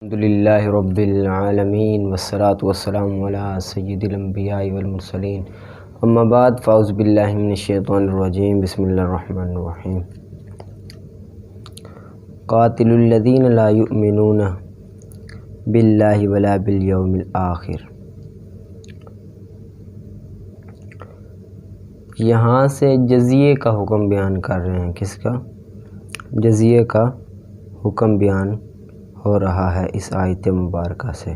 الحمدللہ رب العالمین والصلاة والسلام علی سید الانبیاء والمرسلین اما بعد فاعوذ باللہ من الشیطان الرجیم بسم اللہ الرحمن الرحیم قاتلوا الذین لا یؤمنون باللہ ولا بالیوم الآخر۔ یہاں سے جزیے کا حکم بیان کر رہے ہیں۔ کس کا؟ جزیے کا حکم بیان ہو رہا ہے اس آیت مبارکہ سے،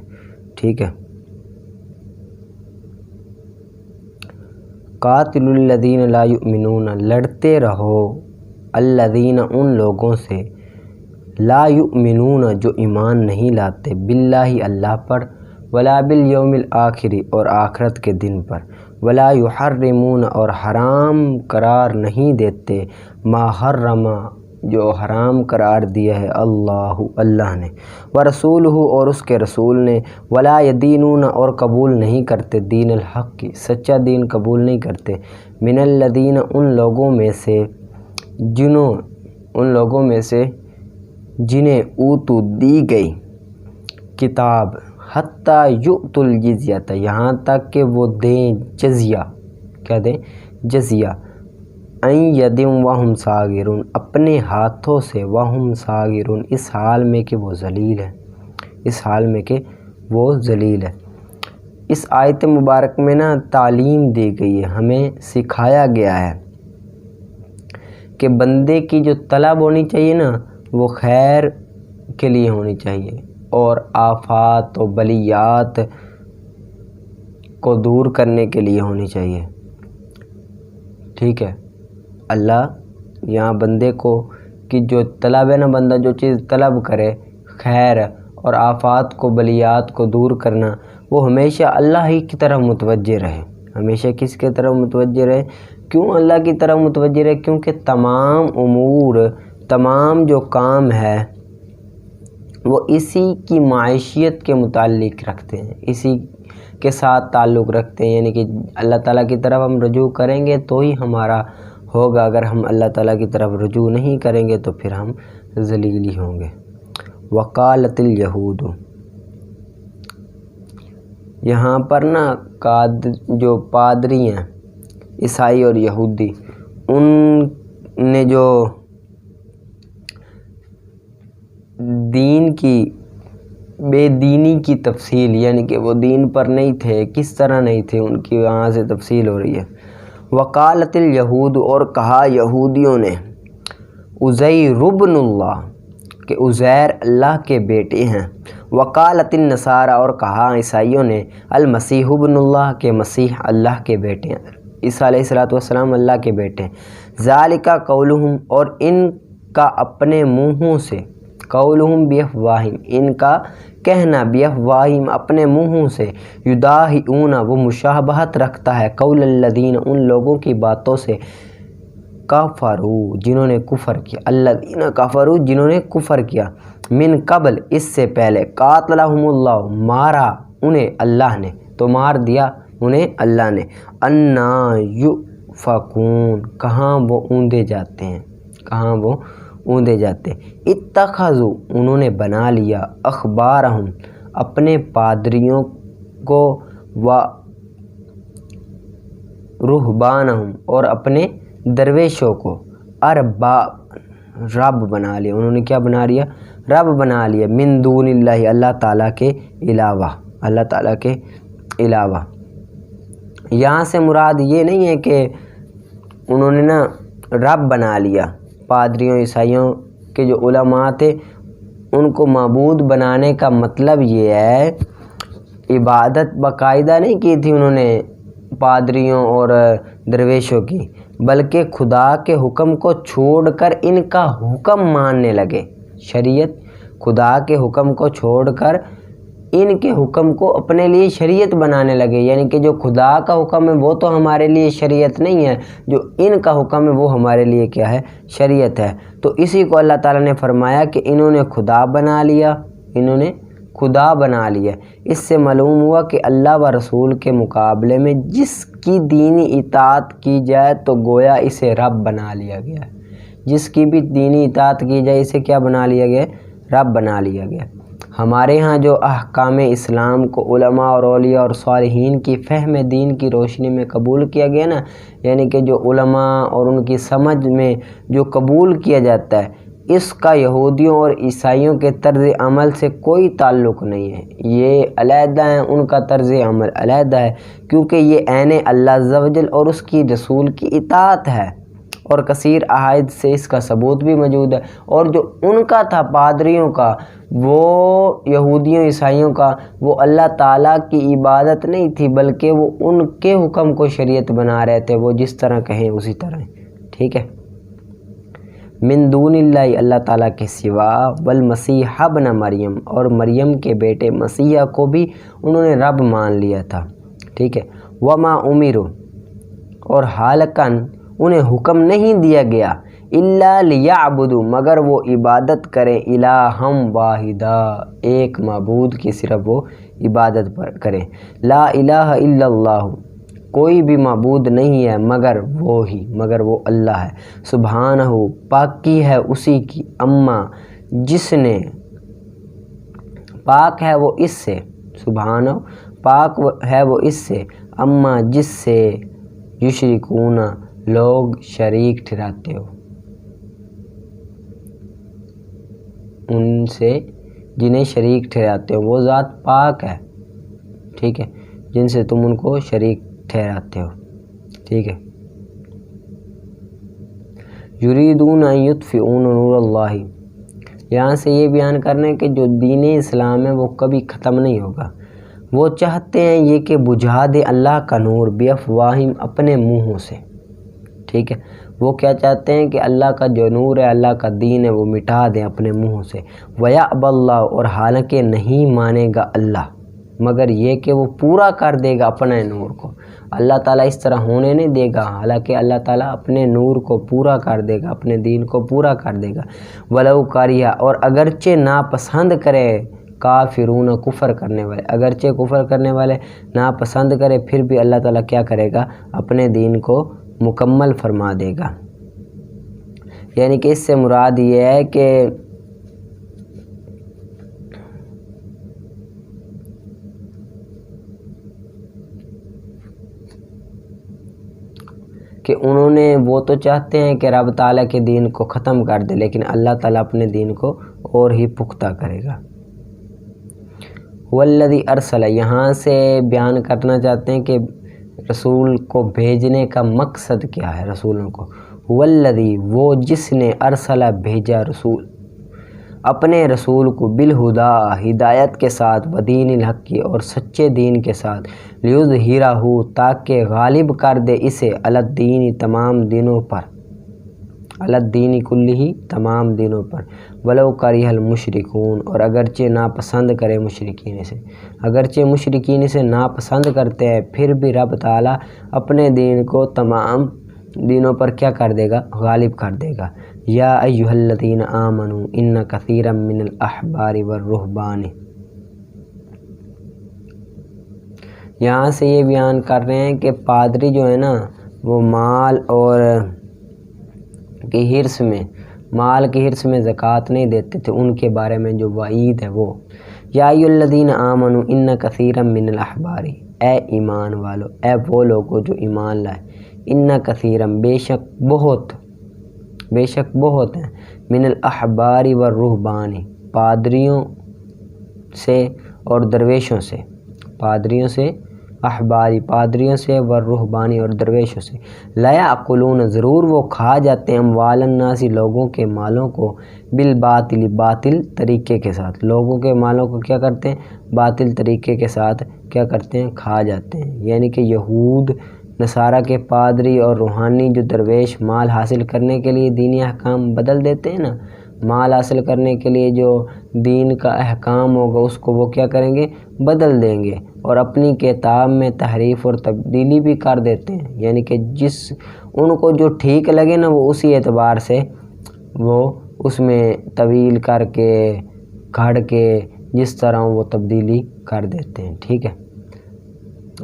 ٹھیک ہے۔ قاتل الذین لا یؤمنون، لڑتے رہو الذین ان لوگوں سے، لا یؤمنون جو ایمان نہیں لاتے، باللہ اللہ پر، ولا بالیوم الآخر اور آخرت کے دن پر، ولا یحرمون اور حرام قرار نہیں دیتے، ما حرم جو حرام قرار دیا ہے اللہ نے، ورسولہ اور اس کے رسول نے، ولا یدینون اور قبول نہیں کرتے، دین الحق کی سچا دین قبول نہیں کرتے، من الذین ان لوگوں میں سے جنہیں اوتو دی گئی کتاب، حتیٰ یؤتوا الجزیۃ یہاں تک کہ وہ دیں جزیہ، کیا دیں؟ جزیہ، این یدم وہم صاغرون اپنے ہاتھوں سے، وہم صاغرون اس حال میں کہ وہ ذلیل ہے، اس حال میں کہ وہ ذلیل ہے۔ اس آیت مبارک میں تعلیم دی گئی ہے، ہمیں سکھایا گیا ہے کہ بندے کی جو طلب ہونی چاہیے وہ خیر کے لیے ہونی چاہیے، اور آفات و بلیات کو دور کرنے کے لیے ہونی چاہیے، ٹھیک ہے۔ اللہ یہاں بندے کو کہ جو طلب ہے بندہ جو چیز طلب کرے، خیر اور آفات کو بلیات کو دور کرنا، وہ ہمیشہ اللہ ہی کی طرف متوجہ رہے، ہمیشہ کس کی طرف متوجہ رہے؟ کیوں اللہ کی طرف متوجہ رہے؟ کیونکہ تمام امور، تمام جو کام ہے وہ اسی کی معیشیت کے متعلق رکھتے ہیں، اسی کے ساتھ تعلق رکھتے ہیں، یعنی کہ اللہ تعالیٰ کی طرف ہم رجوع کریں گے تو ہی ہمارا ہوگا، اگر ہم اللہ تعالیٰ کی طرف رجوع نہیں کریں گے تو پھر ہم ذلیل ہی ہوں گے۔ وقالت الیہود، یہاں پر جو پادری ہیں عیسائی اور یہودی، ان نے جو دین کی بے دینی کی تفصیل، یعنی کہ وہ دین پر نہیں تھے، کس طرح نہیں تھے، ان کی وہاں سے تفصیل ہو رہی ہے۔ وقالت الیہود اور کہا یہودیوں نے، عزیر ابن اللہ کہ عزیر اللہ کے بیٹے ہیں۔ وقالت النصارى اور کہا عیسائیوں نے، المسیح ابن اللہ کہ مسیح اللہ کے بیٹے ہیں، عیسیٰ علیہ السلام اللہ کے بیٹے ہیں۔ ذالک قولہم اور ان کا اپنے منہوں سے، قولہم بافواہہم ان کا کہنا، بافواہہم اپنے منہوں سے، یداہئون وہ مشابہت رکھتا ہے، قول الذین ان لوگوں کی باتوں سے، کفروا جنہوں نے کفر کیا، الذین کفروا جنہوں نے کفر کیا، من قبل اس سے پہلے، قاتلہم اللہ مارا انہیں اللہ نے، تو مار دیا انہیں اللہ نے، انا یؤفکون کہاں وہ اوندے جاتے ہیں، کہاں وہ اوندے جاتے ہیں۔ اتخذوا انہوں نے بنا لیا، اخبارہم اپنے پادریوں کو، و رہبانہم اور اپنے درویشوں کو، ارباب رب بنا لیا، انہوں نے کیا بنا لیا؟ رب بنا لیا، من دون اللہ اللہ تعالیٰ کے علاوہ، اللہ تعالیٰ کے علاوہ۔ یہاں سے مراد یہ نہیں ہے کہ انہوں نے رب بنا لیا، پادریوں عیسائیوں کے جو علماء تھے ان کو معبود بنانے کا مطلب یہ ہے، عبادت باقاعدہ نہیں کی تھی انہوں نے پادریوں اور درویشوں کی، بلکہ خدا کے حکم کو چھوڑ کر ان کا حکم ماننے لگے، شریعت، خدا کے حکم کو چھوڑ کر ان کے حکم کو اپنے لیے شریعت بنانے لگے، یعنی کہ جو خدا کا حکم ہے وہ تو ہمارے لیے شریعت نہیں ہے، جو ان کا حکم ہے وہ ہمارے لیے کیا ہے؟ شریعت ہے۔ تو اسی کو اللہ تعالیٰ نے فرمایا کہ انہوں نے خدا بنا لیا، انہوں نے خدا بنا لیا۔ اس سے معلوم ہوا کہ اللہ و رسول کے مقابلے میں جس کی دینی اطاعت کی جائے تو گویا اسے رب بنا لیا گیا ہے، جس کی بھی دینی اطاعت کی جائے اسے کیا بنا لیا گیا؟ رب بنا لیا گیا۔ ہمارے ہاں جو احکام اسلام کو علماء اور اولیاء اور صالحین کی فہم دین کی روشنی میں قبول کیا گیا نا، یعنی کہ جو علماء اور ان کی سمجھ میں جو قبول کیا جاتا ہے، اس کا یہودیوں اور عیسائیوں کے طرز عمل سے کوئی تعلق نہیں ہے۔ یہ علیحدہ ہیں، ان کا طرز عمل علیحدہ ہے، کیونکہ یہ عین اللہ عز و جل اور اس کی رسول کی اطاعت ہے، اور کثیر احادیث سے اس کا ثبوت بھی موجود ہے۔ اور جو ان کا تھا پادریوں کا، وہ یہودیوں عیسائیوں کا، وہ اللہ تعالیٰ کی عبادت نہیں تھی، بلکہ وہ ان کے حکم کو شریعت بنا رہے تھے، وہ جس طرح کہیں اسی طرح، ٹھیک ہے۔ من دون اللہ، اللہ تعالیٰ کے سوا، والمسیح ابن مریم، اور مریم کے بیٹے مسیح کو بھی انہوں نے رب مان لیا تھا، ٹھیک ہے۔ وما امروا، اور حالکاً انہیں حکم نہیں دیا گیا، الا لیعبدوا، مگر وہ عبادت کریں، الہم واحدہ، ایک معبود کی صرف وہ عبادت کریں، لا الہ الا اللہ، کوئی بھی معبود نہیں ہے مگر وہ اللہ ہے، سبحانہ، پاکی ہے اسی کی، اما، جس نے، پاک ہے وہ اس سے، سبحانہ، پاک ہے وہ اس سے، اما، جس سے، یشرکون، لوگ شریک ٹھہراتے ہو، ان سے جنہیں شریک ٹھہراتے ہو، وہ ذات پاک ہے، ٹھیک ہے، جن سے تم ان کو شریک ٹھہراتے ہو، ٹھیک ہے۔ یریدون ان یطفئوا نور اللہ، یہاں سے یہ بیان کرنے کہ جو دین اسلام ہے وہ کبھی ختم نہیں ہوگا، وہ چاہتے ہیں یہ کہ بجھا دے اللہ کا نور، بافواہم، اپنے منہوں سے، ٹھیک ہے۔ وہ کیا چاہتے ہیں کہ اللہ کا جو نور ہے، اللہ کا دین ہے، وہ مٹا دیں اپنے منہوں سے، وَيَأْبَى اللَّهُ، اور حالانکہ نہیں مانے گا اللہ، مگر یہ کہ وہ پورا کر دے گا اپنے نور کو، اللہ تعالیٰ اس طرح ہونے نہیں دے گا، حالانکہ اللہ تعالیٰ اپنے نور کو پورا کر دے گا، اپنے دین کو پورا کر دے گا، وَلَوْ كَرِهَ، اور اگرچہ ناپسند کرے کافرون، کفر کرنے والے، اگرچہ کفر کرنے والے ناپسند کرے، پھر بھی اللہ تعالیٰ کیا کرے گا، اپنے دین کو مکمل فرما دے گا۔ یعنی کہ اس سے مراد یہ ہے کہ انہوں نے، وہ تو چاہتے ہیں کہ رب تعالیٰ کے دین کو ختم کر دے، لیکن اللہ تعالیٰ اپنے دین کو اور ہی پختہ کرے گا۔ والذی ارسل، یہاں سے بیان کرنا چاہتے ہیں کہ رسول کو بھیجنے کا مقصد کیا ہے، رسولوں کو، والذی، وہ جس نے، ارسل، بھیجا، رسول، اپنے رسول کو، بالہدیٰ، ہدایت کے ساتھ، ودین الحق کی، اور سچے دین کے ساتھ، لیظہرہ، تاکہ غالب کر دے اسے، علی الدین، تمام دینوں پر، علی الدین کلہ، تمام دینوں پر، ولو کرہ المشرکون، اور اگرچہ ناپسند کرے مشرکین سے، اگرچہ مشرکین سے ناپسند کرتے ہیں، پھر بھی رب تعالیٰ اپنے دین کو تمام دینوں پر کیا کر دے گا، غالب کر دے گا۔ یا ایھا الذین آمنوا ان کثیرا من الاحبار والرہبان، یہاں سے یہ بیان کر رہے ہیں کہ پادری جو ہے نا، وہ مال اور کی حرص میں زکوٰۃ نہیں دیتے تھے، ان کے بارے میں جو وعید ہے وہ، یا ایھا الذین آمنوا ان کثیرا من الاحبار، اے ایمان والو، اے وہ لوگوں جو ایمان لائے، ان کثیرا، بے شک بہت ہیں، من الاحبار والرہبان، پادریوں سے اور درویشوں سے، پادریوں سے، احباری، پادریوں سے، والرہبانی، اور درویشوں سے، لیأکلون، ضرور وہ کھا جاتے ہیں، اموال الناس، لوگوں کے مالوں کو، بالباطل، باطل طریقے کے ساتھ، لوگوں کے مالوں کو کیا کرتے ہیں، باطل طریقے کے ساتھ کیا کرتے ہیں، کھا جاتے ہیں۔ یعنی کہ یہود نصارہ کے پادری اور روحانی جو درویش مال حاصل کرنے کے لیے دینی احکام بدل دیتے ہیں نا، مال حاصل کرنے کے لیے جو دین کا احکام ہوگا اس کو وہ کیا کریں گے، بدل دیں گے، اور اپنی کتاب میں تحریف اور تبدیلی بھی کر دیتے ہیں، یعنی کہ جس ان کو جو ٹھیک لگے نا، وہ اسی اعتبار سے وہ اس میں طویل کر کے، گھڑ کے، جس طرح وہ تبدیلی کر دیتے ہیں، ٹھیک ہے۔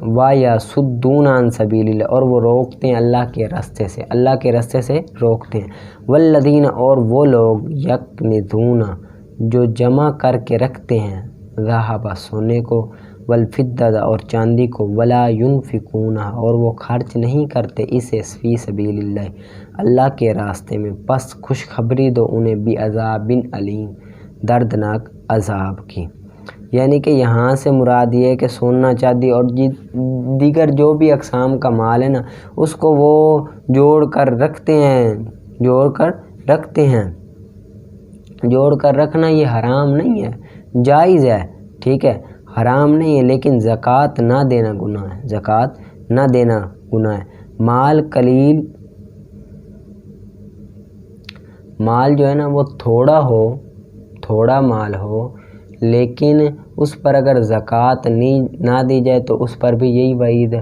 وَيَصُدُّونَ عَن سَبِيلِ اللَّهِ، اور وہ روکتے ہیں اللہ کے راستے سے، اللہ کے راستے سے روکتے ہیں، وَالَّذِينَ، اور وہ لوگ، یکنزون، جو جمع کر کے رکھتے ہیں ذہب سونے کو والفضہ اور چاندی کو ولا ينفقونہ اور وہ خرچ نہیں کرتے اسے فی سبیل اللہ اللہ کے راستے میں، پس خوشخبری دو انہیں بعذاب علیم دردناک عذاب کی۔ یعنی کہ یہاں سے مراد یہ ہے کہ سونا چاندی اور دیگر جو بھی اقسام کا مال ہے نا، اس کو وہ جوڑ کر رکھتے ہیں، جوڑ کر رکھنا یہ حرام نہیں ہے، جائز ہے، ٹھیک ہے، حرام نہیں ہے، لیکن زکوٰۃ نہ دینا گناہ ہے، زکوٰۃ نہ دینا گناہ ہے۔ مال قلیل، مال جو ہے نا وہ تھوڑا مال ہو، لیکن اس پر اگر زکوٰۃ نہ دی جائے تو اس پر بھی یہی وعید ہے،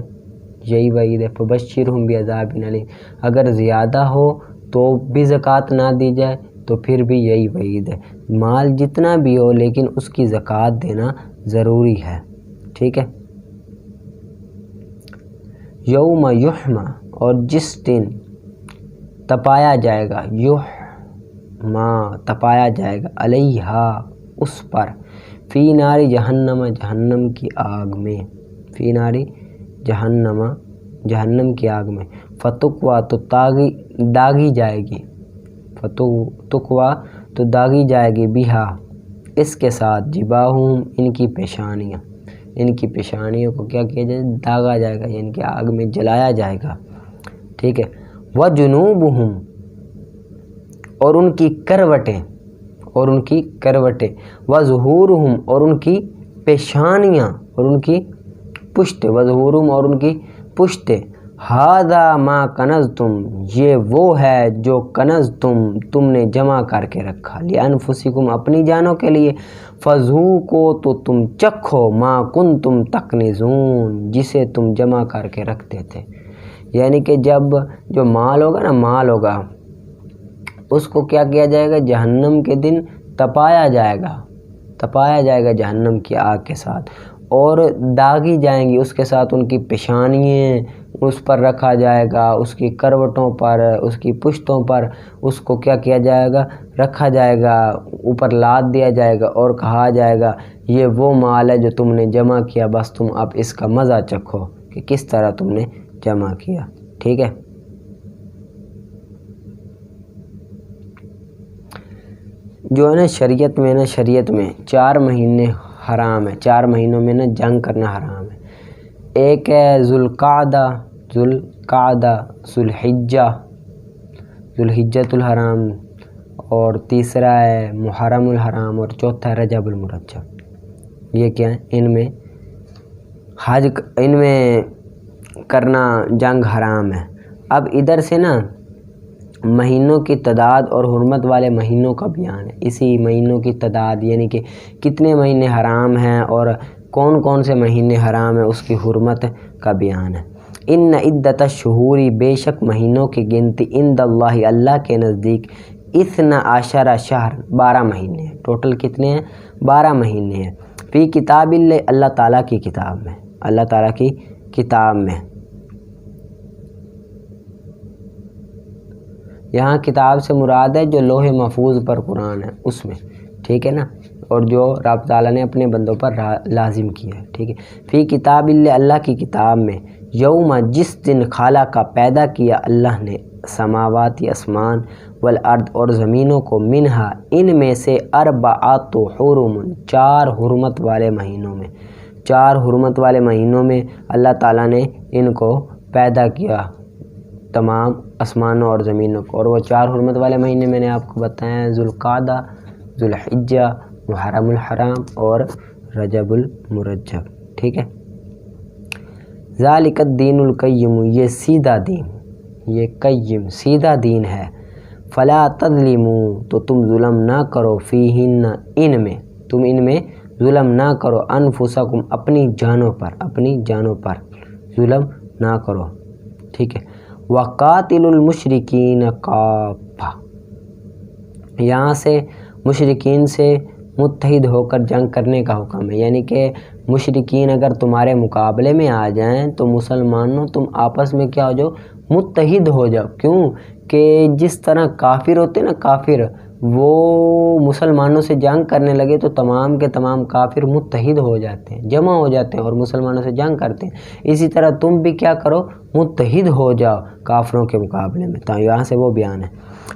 فبشرہم بعذاب علیم۔ اگر زیادہ ہو تو بھی زکوٰۃ نہ دی جائے تو پھر بھی یہی وعید ہے۔ مال جتنا بھی ہو لیکن اس کی زکوٰۃ دینا ضروری ہے، ٹھیک ہے۔ یوم یحمہ اور جس دن تپایا جائے گا، تپایا جائے گا، علیہا اس پر، فی ناری جہنم جہنم کی آگ میں، فی ناری جہنم کی آگ میں، فتقوا تو داغی جائے گی، فتقوا تو داغی جائے گی، بہا اس کے ساتھ، جباہم ان کی پیشانیوں کو کیا کیا جائے، داغا جائے گا، یعنی کہ آگ میں جلایا جائے گا، ٹھیک ہے۔ وجنوبہم اور ان کی کروٹیں، وظہورہم اور ان کی پیشانیاں اور ان کی پشتیں، وظہورہم اور ان کی پشتیں، ھذا ما کنزتم یہ وہ ہے جو تم نے جمع کر کے رکھا، لانفسکم اپنی جانوں کے لیے، فذوقوا تو تم چکھو، ما کنتم تکنزون جسے تم جمع کر کے رکھتے تھے۔ یعنی کہ جب جو مال ہوگا اس کو کیا کیا جائے گا، جہنم کے دن تپایا جائے گا جہنم کی آگ کے ساتھ، اور داغی جائیں گی اس کے ساتھ ان کی پیشانییں، اس پر رکھا جائے گا، اس کی کروٹوں پر، اس کی پشتوں پر، اس کو کیا کیا جائے گا، رکھا جائے گا، اوپر لاد دیا جائے گا اور کہا جائے گا یہ وہ مال ہے جو تم نے جمع کیا، بس تم اب اس کا مزہ چکھو کہ کس طرح تم نے جمع کیا، ٹھیک ہے۔ جو ہے نا شریعت میں 4 مہینے حرام ہے، 4 مہینوں میں نا جنگ کرنا حرام ہے۔ ایک ہے ذوالقعدہ، ذوالحجۃ الحرام، اور تیسرا ہے محرم الحرام، اور چوتھا ہے رجب المرجب۔ یہ کیا ہے، ان میں کرنا جنگ حرام ہے۔ اب ادھر سے نا مہینوں کی تعداد اور حرمت والے مہینوں کا بیان ہے، اسی مہینوں کی تعداد یعنی کہ کتنے مہینے حرام ہیں اور کون کون سے مہینے حرام ہیں، اس کی حرمت کا بیان ہے۔ ان عدت الشہور بے شک مہینوں کی گنتی عند اللہ اللہ کے نزدیک 12 شہر 12 مہینے ہیں، ٹوٹل کتنے ہیں، 12 مہینے ہیں، فی کتاب اللہ اللہ تعالیٰ کی کتاب میں، یہاں کتاب سے مراد ہے جو لوح محفوظ پر قرآن ہے اس میں، ٹھیک ہے نا، اور جو رب تعالیٰ نے اپنے بندوں پر لازم کیا ہے، ٹھیک ہے۔ فی کتاب اللہ اللہ کی کتاب میں، یوم جس دن خالہ کا پیدا کیا اللہ نے سماواتی آسمان والارض اور زمینوں کو، منہا ان میں سے 4 حرم 4 حرمت والے مہینوں میں، 4 حرمت والے مہینوں میں اللہ تعالیٰ نے ان کو پیدا کیا، تمام آسمانوں اور زمینوں کو، اور وہ 4 حرمت والے مہینے میں نے آپ کو بتایا، ذوالقعدہ، ذوالحجہ، محرم الحرام اور رجب المرجب، ٹھیک ہے۔ ذالک الدین القیم یہ سیدھا دین، یہ قیم سیدھا دین ہے، فلا تظلموا تو تم ظلم نہ کرو، فیہن ان میں، تم ان میں ظلم نہ کرو، انفسکم اپنی جانوں پر ظلم نہ کرو، ٹھیک ہے۔ وقاتل المشرکین کافہ یہاں سے مشرکین سے متحد ہو کر جنگ کرنے کا حکم ہے، یعنی کہ مشرکین اگر تمہارے مقابلے میں آ جائیں تو مسلمانوں تم آپس میں کیا ہو جاؤ، متحد ہو جاؤ، کیوں کہ جس طرح کافر ہوتے ہیں نا، کافر وہ مسلمانوں سے جنگ کرنے لگے تو تمام کے تمام کافر متحد ہو جاتے ہیں، جمع ہو جاتے ہیں اور مسلمانوں سے جنگ کرتے ہیں۔ اسی طرح تم بھی کیا کرو، متحد ہو جاؤ کافروں کے مقابلے میں۔ تو یہاں سے وہ بیان ہے،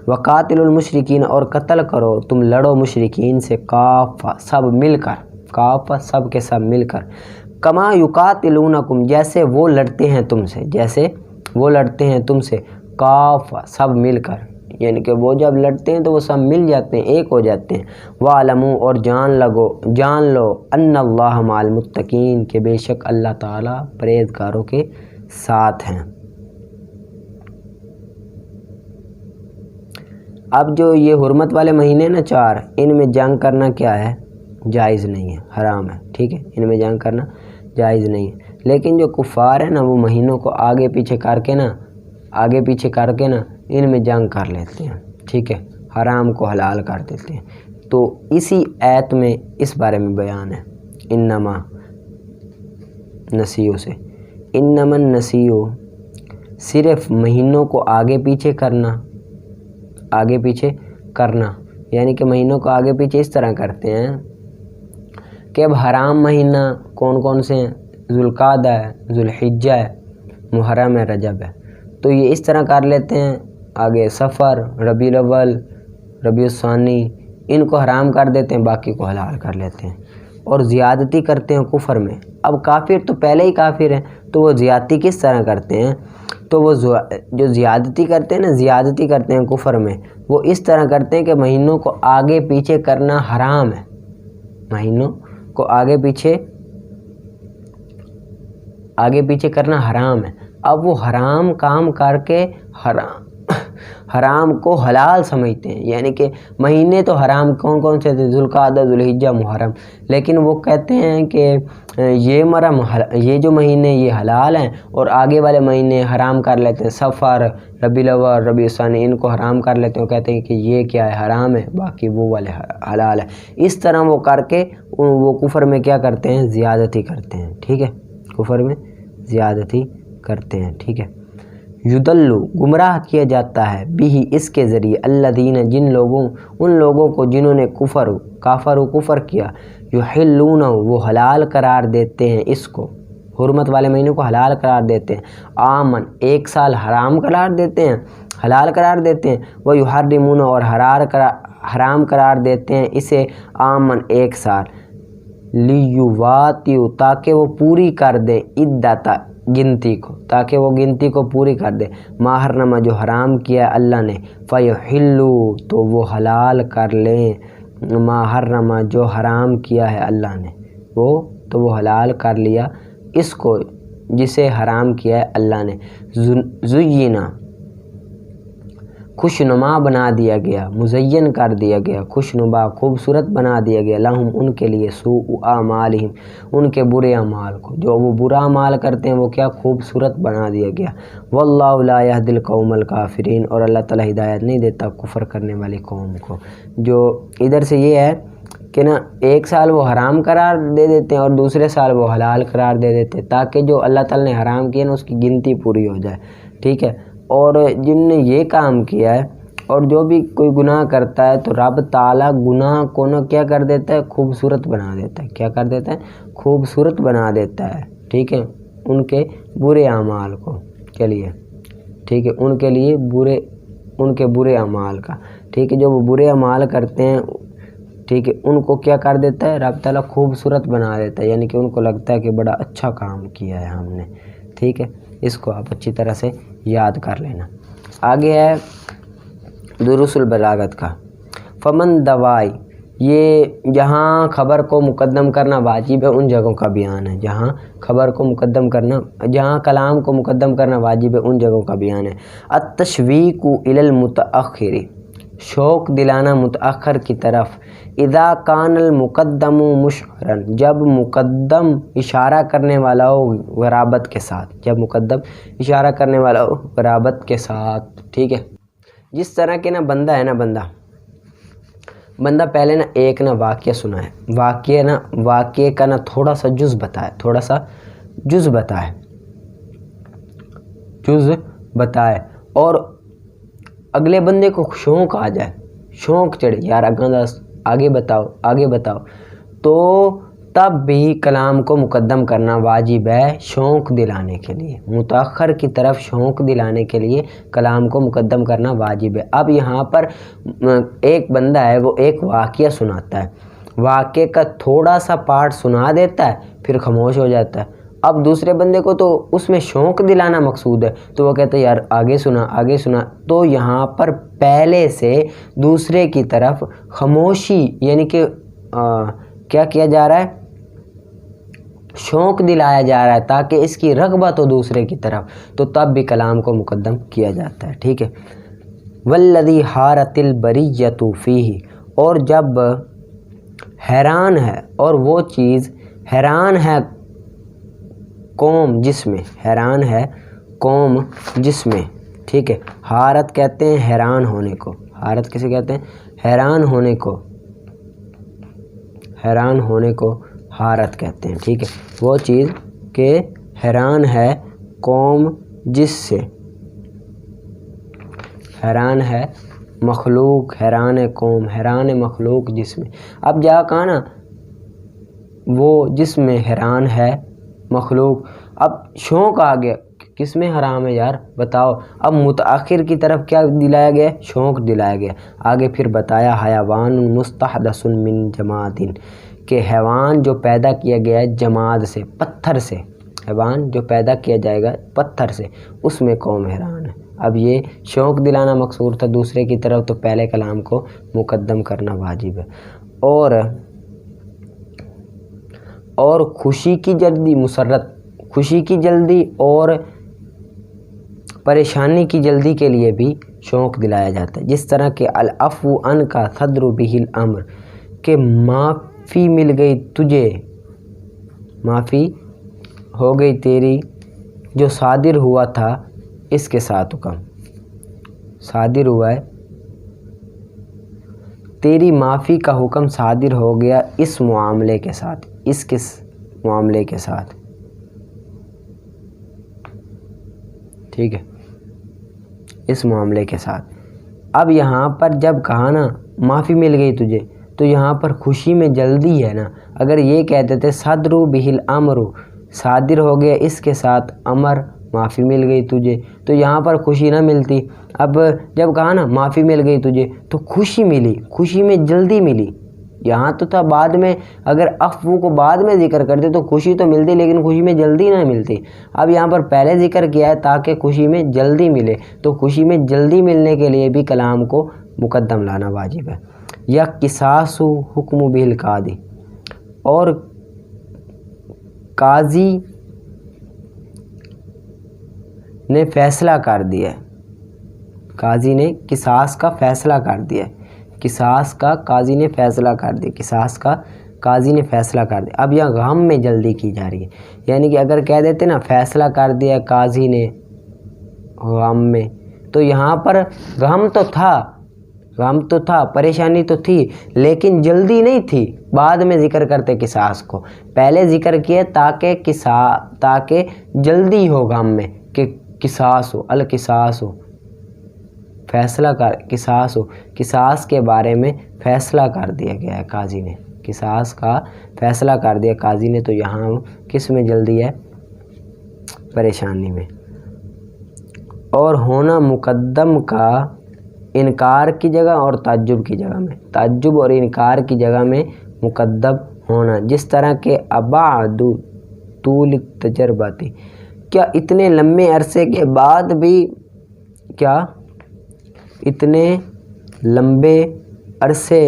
وقاتل المشرکین، اور قتل کرو تم، لڑو مشرکین سے، کافہ سب مل کر، کافہ سب کے سب مل کر، کما یقاتلونکم جیسے وہ لڑتے ہیں تم سے، جیسے وہ لڑتے ہیں تم سے، کافہ سب مل کر، یعنی کہ وہ جب لڑتے ہیں تو وہ سب مل جاتے ہیں، ایک ہو جاتے ہیں۔ وَعْلَمُوا، اور جان لو، ان اللہ مع المتقین، کہ بے شک اللہ تعالیٰ پرہیزگاروں کے ساتھ ہیں۔ اب جو یہ حرمت والے مہینے نا 4، ان میں جنگ کرنا کیا ہے، جائز نہیں ہے، حرام ہے، ٹھیک ہے، ان میں جنگ کرنا جائز نہیں ہے۔ لیکن جو کفار ہیں نا وہ مہینوں کو آگے پیچھے کر کے نا ان میں جنگ کر لیتے ہیں، ٹھیک ہے، حرام کو حلال کر دیتے ہیں۔ تو اسی آیت میں اس بارے میں بیان ہے، انما نسیو سے، انما النسیو صرف مہینوں کو آگے پیچھے کرنا، یعنی کہ مہینوں کو آگے پیچھے اس طرح کرتے ہیں کہ اب حرام مہینہ کون کون سے ہیں، ذوالقعدہ ہے، ذوالحجہ ہے، محرم ہے، رجب ہے، تو یہ اس طرح کر لیتے ہیں، آگے سفر، ربیع الاول، ربیع الثانی، ان کو حرام کر دیتے ہیں، باقی کو حلال کر لیتے ہیں، اور زیادتی کرتے ہیں کفر میں۔ اب کافر تو پہلے ہی کافر ہیں، تو وہ زیادتی کس طرح کرتے ہیں، تو وہ جو زیادتی کرتے ہیں نا، زیادتی کرتے ہیں کفر میں، وہ اس طرح کرتے ہیں کہ مہینوں کو آگے پیچھے کرنا حرام ہے، مہینوں کو آگے پیچھے کرنا حرام ہے۔ اب وہ حرام کام کر کے حرام کو حلال سمجھتے ہیں، یعنی کہ مہینے تو حرام کون سے تھے، ذوالقعدہ، ذوالحجہ، محرم، لیکن وہ کہتے ہیں کہ یہ جو مہینے یہ حلال ہیں اور آگے والے مہینے حرام کر لیتے ہیں، سفر، ربیع الاول، ربیع الثانی، ان کو حرام کر لیتے ہیں، وہ کہتے ہیں کہ یہ کیا ہے، حرام ہے، باقی وہ والے حلال ہے۔ اس طرح وہ کر کے وہ کفر میں کیا کرتے ہیں، زیادتی کرتے ہیں، ٹھیک ہے، کفر میں زیادتی کرتے ہیں، ٹھیک ہے۔ یدلو گمراہ کیا جاتا ہے، بھی اس کے ذریعے، الذین ان لوگوں کو جنہوں نے کفر کیا، یحلون وہ حلال قرار دیتے ہیں اس کو، حرمت والے مہینے کو حلال قرار دیتے ہیں، آمن 1 سال حرام قرار دیتے ہیں، حلال قرار دیتے ہیں، وہ یحرمون اور حرام قرار دیتے ہیں اسے، آمن 1 سال، لیواتیو تاکہ وہ پوری کر دے، عدتا گنتی کو، تاکہ وہ گنتی کو پوری کر دے، ما حرم جو حرام کیا ہے اللہ نے، فیحلو تو وہ حلال کر لیں، ما حرم جو حرام کیا ہے اللہ نے، وہ حلال کر لیا اس کو جسے حرام کیا ہے اللہ نے۔ زینا خوشنما بنا دیا گیا، مزین کر دیا گیا، خوشنما خوبصورت بنا دیا گیا، لہم ان کے لیے، سوء اعمالہم ان کے برے اعمال کو، جو وہ برا اعمال کرتے ہیں وہ کیا خوبصورت بنا دیا گیا، واللہ لا یہدی القوم الکافرین اور اللہ تعالیٰ ہدایت نہیں دیتا کفر کرنے والی قوم کو۔ جو ادھر سے یہ ہے کہ نا 1 سال وہ حرام قرار دے دیتے ہیں اور دوسرے سال وہ حلال قرار دے دیتے ہیں، تاکہ جو اللہ تعالیٰ نے حرام کیا نا اس کی گنتی پوری ہو جائے، ٹھیک ہے۔ اور جن نے یہ کام کیا ہے اور جو بھی کوئی گناہ کرتا ہے تو رب تعالیٰ گناہ کو نہ کیا کر دیتا ہے، خوبصورت بنا دیتا ہے، کیا کر دیتا ہے، خوبصورت بنا دیتا ہے، ٹھیک ہے، ان کے برے اعمال کو کے لیے، ٹھیک ہے، ان کے برے اعمال کا، ٹھیک ہے، جو وہ برے اعمال کرتے ہیں، ٹھیک ہے، ان کو کیا کر دیتا ہے، رب تعالیٰ خوبصورت بنا دیتا ہے، یعنی کہ ان کو لگتا ہے کہ بڑا اچھا کام کیا ہے ہم نے، ٹھیک ہے۔ اس کو آپ اچھی طرح سے یاد کر لینا۔ آگے ہے دروس البلاغت کا، فمن دوائی، یہ جہاں خبر کو مقدم کرنا واجب ہے ان جگہوں کا بیان ہے، جہاں کلام کو مقدم کرنا واجب ہے ان جگہوں کا بیان ہے۔ التشویق الی المتأخر، شوق دلانا متأخر کی طرف، اذا کان المقدم مشعرا، جب مقدم اشارہ کرنے والا ہو غرابت کے ساتھ، جب مقدم اشارہ کرنے والا ہو غرابت کے ساتھ، ٹھیک ہے۔ جس طرح کہ بندہ ہے بندہ پہلے ایک واقعہ سنا ہے، واقعے کا تھوڑا سا جز بتائے اور اگلے بندے کو شوق آ جائے شوق چڑھے یار آگے بتاؤ تو تب بھی کلام کو مقدم کرنا واجب ہے شوق دلانے کے لیے، متاخر کی طرف شوق دلانے کے لیے کلام کو مقدم کرنا واجب ہے۔ اب یہاں پر ایک بندہ ہے، وہ ایک واقعہ سناتا ہے، واقعے کا تھوڑا سا پارٹ سنا دیتا ہے پھر خاموش ہو جاتا ہے۔ اب دوسرے بندے کو تو اس میں شوق دلانا مقصود ہے، تو وہ کہتا ہے یار آگے سنا، تو یہاں پر پہلے سے دوسرے کی طرف خاموشی یعنی کہ کیا کیا جا رہا ہے، شوق دلایا جا رہا ہے تاکہ اس کی رغبت ہو دوسرے کی طرف، تو تب بھی کلام کو مقدم کیا جاتا ہے، ٹھیک ہے۔ والذی حارت البریۃ فیہ، اور جب حیران ہے، اور وہ چیز حیران ہے قوم جس میں، حیران ہے قوم جس میں، ٹھیک ہے۔ حارت کہتے ہیں حیران ہونے کو، حارت کسے کہتے ہیں، حیران ہونے کو، حیران ہونے کو حارت کہتے ہیں، ٹھیک ہے۔ وہ چیز کہ حیران ہے قوم جس سے، حیران ہے مخلوق، حیران ہے قوم، حیران ہے مخلوق جس میں۔ اب جا کہا نا وہ جس میں حیران ہے مخلوق، اب شوق آ گیا، کس میں حرام ہے یار بتاؤ، اب متاخر کی طرف کیا دلایا گیا، شوق دلایا گیا۔ آگے پھر بتایا حیوان مستحدث من جماد، کہ حیوان جو پیدا کیا گیا ہے جماد سے، پتھر سے، حیوان جو پیدا کیا جائے گا پتھر سے، اس میں قوم حیران ہے۔ اب یہ شوق دلانا مقصود تھا دوسرے کی طرف، تو پہلے کلام کو مقدم کرنا واجب ہے۔ اور خوشی کی جلدی، مسرت، خوشی کی جلدی اور پریشانی کی جلدی کے لیے بھی شوق دلایا جاتا ہے، جس طرح کہ العفو عن کا صدر بہ الامر، کہ معافی مل گئی تجھے، معافی ہو گئی تیری، جو صادر ہوا تھا اس کے ساتھ حکم، صادر ہوا ہے تیری معافی کا حکم صادر ہو گیا اس معاملے کے ساتھ، اس کس معاملے کے ساتھ، ٹھیک ہے، اس معاملے کے ساتھ۔ اب یہاں پر جب کہا نا معافی مل گئی تجھے، تو یہاں پر خوشی میں جلدی ہے نا، اگر یہ کہتے تھے صدر بہ الامر، صادر ہو گیا اس کے ساتھ امر، معافی مل گئی تجھے، تو یہاں پر خوشی نہ ملتی۔ اب جب کہا نا معافی مل گئی تجھے، تو خوشی ملی، خوشی میں جلدی ملی۔ یہاں تو تھا بعد میں، اگر عفو کو بعد میں ذکر کرتے تو خوشی تو ملتی، لیکن خوشی میں جلدی نہ ملتی۔ اب یہاں پر پہلے ذکر کیا ہے تاکہ خوشی میں جلدی ملے، تو خوشی میں جلدی ملنے کے لیے بھی کلام کو مقدم لانا واجب ہے۔ یا قصاص حکم بہ القاضی، اور قاضی نے فیصلہ کر دیا ہے، قاضی نے قصاص کا فیصلہ کر دیا ہے، قصاص کا قاضی نے فیصلہ کر دیا، قصاص کا قاضی نے فیصلہ کر دیا۔ اب یہاں غم میں جلدی کی جا رہی ہے، یعنی کہ اگر کہہ دیتے نا فیصلہ کر دیا قاضی نے غم میں، تو یہاں پر غم تو تھا، پریشانی تو تھی، لیکن جلدی نہیں تھی۔ بعد میں ذکر کرتے قصاص کو، پہلے ذکر کیا تاکہ جلدی ہو غم میں، کہ قصاص ہو، القصاص ہو، فیصلہ کر، قصاص ہو، قصاص کے بارے میں فیصلہ کر دیا گیا ہے قاضی نے، قصاص کا فیصلہ کر دیا قاضی نے، تو یہاں کس میں جلدی ہے، پریشانی میں۔ اور ہونا مقدم کا انکار کی جگہ اور تعجب کی جگہ میں، تعجب اور انکار کی جگہ میں مقدم ہونا، جس طرح کہ ابعد طول تجرباتی، کیا اتنے لمبے عرصے کے بعد بھی، کیا اتنے لمبے عرصے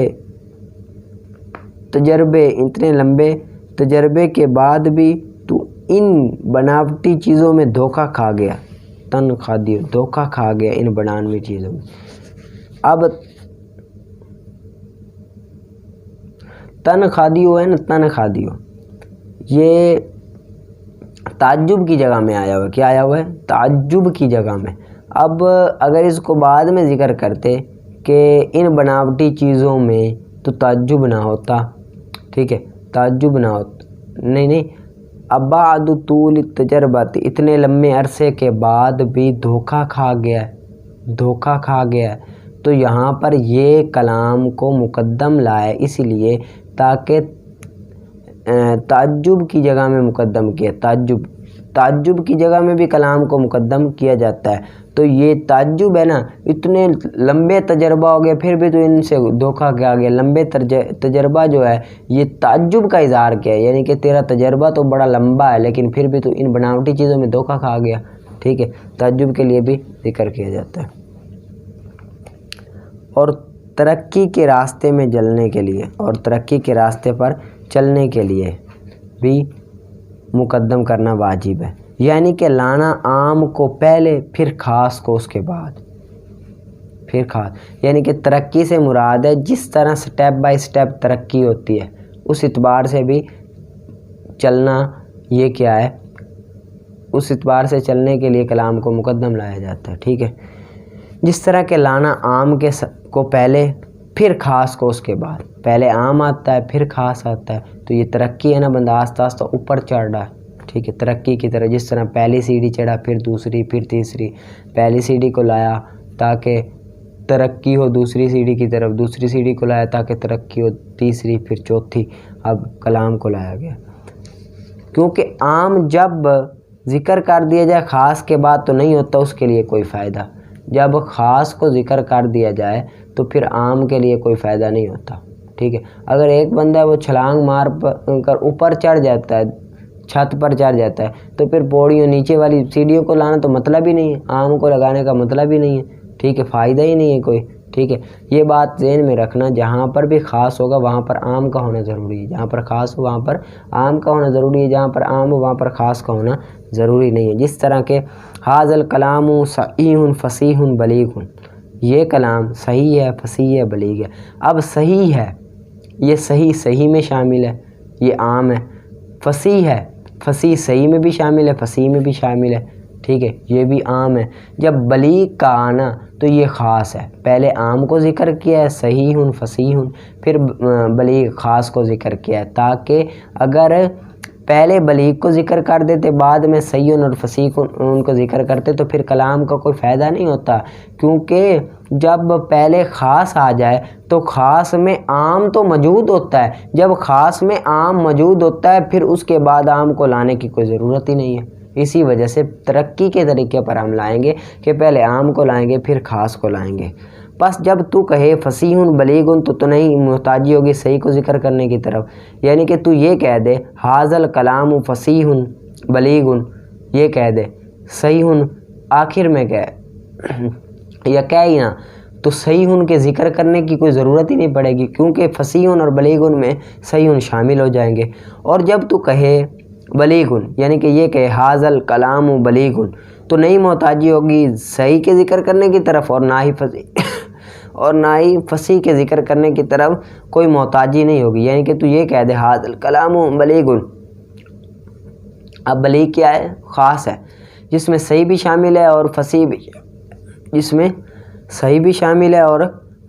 اتنے لمبے تجربے کے بعد بھی تو ان بناوٹی چیزوں میں دھوکہ کھا گیا، تنخادیو، دھوکہ کھا گیا ان بناوٹی چیزوں میں۔ اب تنخادیو ہے نا، تنخادیو، یہ تعجب کی جگہ میں آیا ہوا ہے، کیا آیا ہوا ہے، تعجب کی جگہ میں۔ اب اگر اس کو بعد میں ذکر کرتے کہ ان بناوٹی چیزوں میں، تو تعجب نہ ہوتا، ٹھیک ہے، تعجب نہ ہوتا، نہیں، ابعد طول تجربات، اتنے لمبے عرصے کے بعد بھی دھوکہ کھا گیا، تو یہاں پر یہ کلام کو مقدم لائے اس لیے تاکہ تعجب کی جگہ میں مقدم کیا، تعجب کی جگہ میں بھی کلام کو مقدم کیا جاتا ہے۔ تو یہ تعجب ہے نا، اتنے لمبے تجربہ ہو گئے پھر بھی تو ان سے دھوکہ کیا گیا۔ لمبے تجربہ جو ہے یہ تعجب کا اظہار کیا ہے، یعنی کہ تیرا تجربہ تو بڑا لمبا ہے لیکن پھر بھی تو ان بناوٹی چیزوں میں دھوکہ کھا گیا، ٹھیک ہے۔ تعجب کے لیے بھی ذکر کیا جاتا ہے۔ اور ترقی کے راستے میں جلنے کے لیے، اور ترقی کے راستے پر چلنے کے لیے بھی مقدم کرنا واجب ہے، یعنی کہ لانا عام کو پہلے پھر خاص کو اس کے بعد، پھر خاص، یعنی کہ ترقی سے مراد ہے جس طرح سٹیپ بائی سٹیپ ترقی ہوتی ہے اس اعتبار سے بھی چلنا، یہ کیا ہے، اس اعتبار سے چلنے کے لیے کلام کو مقدم لایا جاتا ہے، ٹھیک ہے۔ جس طرح کہ لانا عام کو پہلے پھر خاص کو اس کے بعد، پہلے عام آتا ہے پھر خاص آتا ہے، تو یہ ترقی ہے نا، بندہ آہستہ آہستہ اوپر چڑھ رہا ہے، ٹھیک ہے، ترقی کی طرح۔ جس طرح پہلی سیڑھی چڑھا پھر دوسری پھر تیسری، پہلی سیڑھی کو لایا تاکہ ترقی ہو دوسری سیڑھی کی طرف، دوسری سیڑھی کو لایا تاکہ ترقی ہو تیسری پھر چوتھی، اب کلام کو لایا گیا۔ کیونکہ عام جب ذکر کر دیا جائے خاص کے بعد تو نہیں ہوتا اس کے لیے کوئی فائدہ، جب خاص کو ذکر کر دیا جائے تو پھر عام کے لیے کوئی فائدہ نہیں ہوتا، ٹھیک ہے۔ اگر ایک بندہ وہ چھلانگ مار کر اوپر چڑھ جاتا ہے، چھت پر چڑھ جاتا ہے، تو پھر پوڑیوں نیچے والی سیڑھیوں کو لانا تو مطلب ہی نہیں ہے، عام کو لگانے کا مطلب ہی نہیں ہے، ٹھیک ہے، فائدہ ہی نہیں ہے کوئی، ٹھیک ہے۔ یہ بات ذہن میں رکھنا، جہاں پر بھی خاص ہوگا وہاں پر عام کا ہونا ضروری ہے، جہاں پر خاص ہو وہاں پر عام کا ہونا ضروری ہے، جہاں پر عام ہو وہاں پر خاص کا ہونا ضروری نہیں ہے۔ جس طرح کہ ھذا الکلام صحیح فصیح بلیغ، یہ کلام صحیح ہے، فصیح ہے، بلیغ ہے۔ اب صحیح ہے، یہ صحیح میں شامل ہے، یہ عام ہے۔ فصیح ہے، فصیح صحیح میں بھی شامل ہے، فصیح میں بھی شامل ہے، ٹھیک ہے، یہ بھی عام ہے۔ جب بلیغ کا آنا تو یہ خاص ہے، پہلے عام کو ذکر کیا ہے صحیح فصیح، پھر بلیغ خاص کو ذکر کیا ہے، تاکہ اگر پہلے بلیغ کو ذکر کر دیتے بعد میں صحیح اور فصیح ان کو ذکر کرتے تو پھر کلام کا کوئی فائدہ نہیں ہوتا، کیونکہ جب پہلے خاص آ جائے تو خاص میں عام تو موجود ہوتا ہے، جب خاص میں عام موجود ہوتا ہے پھر اس کے بعد عام کو لانے کی کوئی ضرورت ہی نہیں ہے۔ اسی وجہ سے ترقی کے طریقے پر ہم لائیں گے کہ پہلے عام کو لائیں گے پھر خاص کو لائیں گے۔ بس جب تو کہے فصیح بلیغ تو نہیں محتاجی ہوگی صحیح کو ذکر کرنے کی طرف، یعنی کہ تو یہ کہہ دے ھذا الکلام فصیح بلیغ، یہ کہہ دے صحیح آخر میں کہہ یا کہہ ہی نہ، تو صحیح کے ذکر کرنے کی کوئی ضرورت ہی نہیں پڑے گی، کیونکہ فصیح اور بلیغ میں صحیح شامل ہو جائیں گے۔ اور جب تو کہے بلیغ، یعنی کہ یہ کہ ھذا الکلام بلیغ، تو نہیں محتاجی ہوگی صحیح کے ذکر کرنے کی طرف اور نہ ہی فصیح کے ذکر کرنے کی طرف کوئی محتاجی نہیں ہوگی، یعنی کہ تو یہ کہہ دے ھذا الکلام بلیغ۔ اب بلیغ کیا ہے؟ خاص ہے، جس میں صحیح بھی شامل ہے اور فصیح بھی، جس میں صحیح بھی شامل ہے اور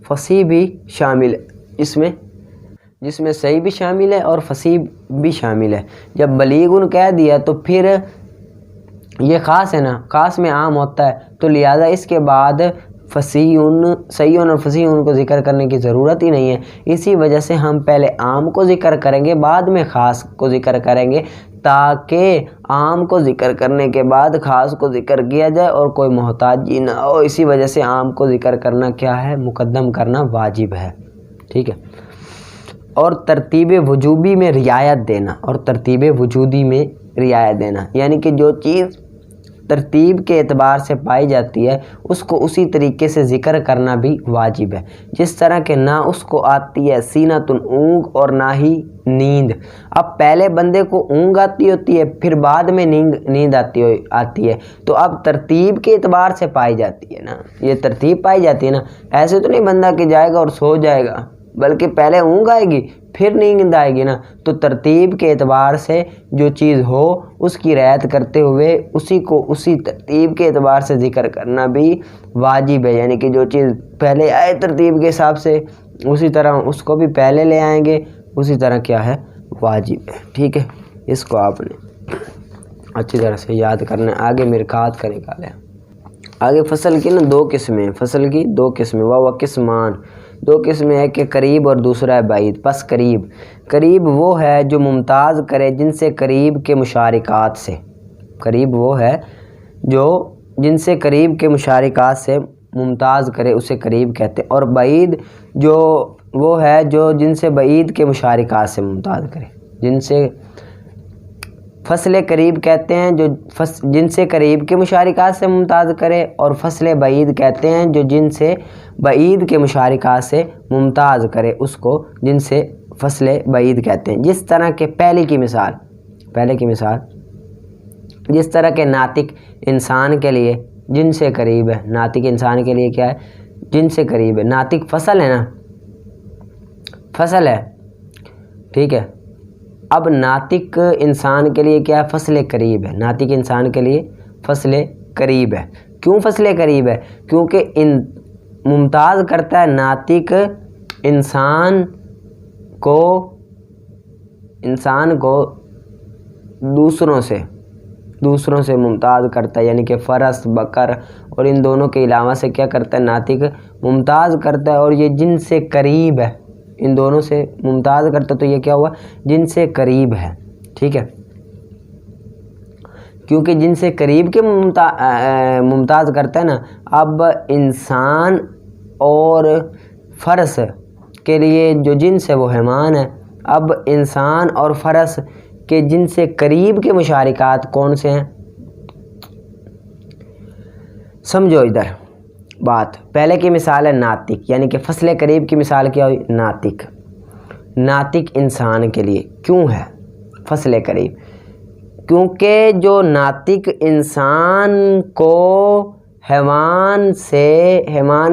فصیح بھی شامل ہے، جس میں صحیح بھی شامل ہے اور فصیح بھی شامل ہے۔ جب بلیغ کہہ دیا تو پھر یہ خاص ہے نا، خاص میں عام ہوتا ہے، تو لہٰذا اس کے بعد صحیح اور فصیح کو ذکر کرنے کی ضرورت ہی نہیں ہے۔ اسی وجہ سے ہم پہلے عام کو ذکر کریں گے بعد میں خاص کو ذکر کریں گے، تاکہ عام کو ذکر کرنے کے بعد خاص کو ذکر کیا جائے اور کوئی محتاجی نہ ہو۔ اسی وجہ سے عام کو ذکر کرنا کیا ہے؟ مقدم کرنا واجب ہے، ٹھیک ہے۔ اور ترتیب وجوبی میں رعایت دینا، اور ترتیب وجودی میں رعایت دینا، یعنی کہ جو چیز ترتیب کے اعتبار سے پائی جاتی ہے اس کو اسی طریقے سے ذکر کرنا بھی واجب ہے۔ جس طرح کہ نہ اس کو آتی ہے سینۃ اونگ اور نہ ہی نیند۔ اب پہلے بندے کو اونگ آتی ہوتی ہے پھر بعد میں نیند آتی ہے، تو اب ترتیب کے اعتبار سے پائی جاتی ہے نا، یہ ترتیب پائی جاتی ہے نا، ایسے تو نہیں بندہ کہ جائے گا اور سو جائے گا، بلکہ پہلے اونگ آئے گی پھر نیند آئے گی نا۔ تو ترتیب کے اعتبار سے جو چیز ہو اس کی رعایت کرتے ہوئے اسی کو اسی ترتیب کے اعتبار سے ذکر کرنا بھی واجب ہے، یعنی کہ جو چیز پہلے آئے ترتیب کے حساب سے اسی طرح اس کو بھی پہلے لے آئیں گے، اسی طرح کیا ہے؟ واجب ہے، ٹھیک ہے۔ اس کو آپ نے اچھی طرح سے یاد کرنا ہے، آگے مرکات کا نکالیں۔ آگے فصل کی نا دو قسمیں، فصل کی دو قسمیں، وہ قسمان، دو قسمیں ہے کہ قریب اور دوسرا ہے بعید۔ پس قریب وہ ہے جو ممتاز کرے جن سے قریب کے مشارکات سے، قریب وہ ہے جو جن سے قریب کے مشارکات سے ممتاز کرے، اسے قریب کہتے ہیں۔ اور بعید جو وہ ہے جو جن سے بعید کے مشارکات سے ممتاز کرے، جن سے فصل قریب کہتے ہیں جو جن سے قریب کے مشارکات سے ممتاز کرے، اور فصل بعید کہتے ہیں جو جن سے بعید کے مشارکات سے ممتاز کرے، اس کو جن سے فصل بعید کہتے ہیں۔ جس طرح کہ پہلے کی مثال جس طرح کہ ناطق انسان کے لیے جن سے قریب ہے، ناطق انسان کے لیے کیا ہے؟ جن سے قریب ہے۔ ناطق فصل ہے نا، فصل ہے، ٹھیک ہے۔ اب ناطق انسان کے لیے کیا ہے؟ فصل قریب ہے، ناطق انسان کے لیے فصل قریب ہے۔ کیوں فصل قریب ہے؟ کیونکہ ممتاز کرتا ہے ناطق انسان کو دوسروں سے ممتاز کرتا ہے، یعنی کہ فرس، بکر اور ان دونوں کے علاوہ سے کیا کرتا ہے؟ ناطق ممتاز کرتا ہے، اور یہ جن سے قریب ہے، ان دونوں سے ممتاز کرتا ہے، تو یہ کیا ہوا؟ جن سے قریب ہے، ٹھیک ہے۔ کیونکہ جن سے قریب کے ممتاز کرتا ہے نا، اب انسان اور فرس کے لیے جو جنس ہے وہ حیوان ہے۔ اب انسان اور فرس کے جن سے قریب کے مشارکات کون سے ہیں؟ سمجھو ادھر بات۔ پہلے کی مثال ہے ناطق، یعنی کہ فصل قریب کی مثال کیا ہوئی؟ ناطق انسان کے لیے کیوں ہے فصل قریب؟ کیونکہ جو ناطق انسان کو حیوان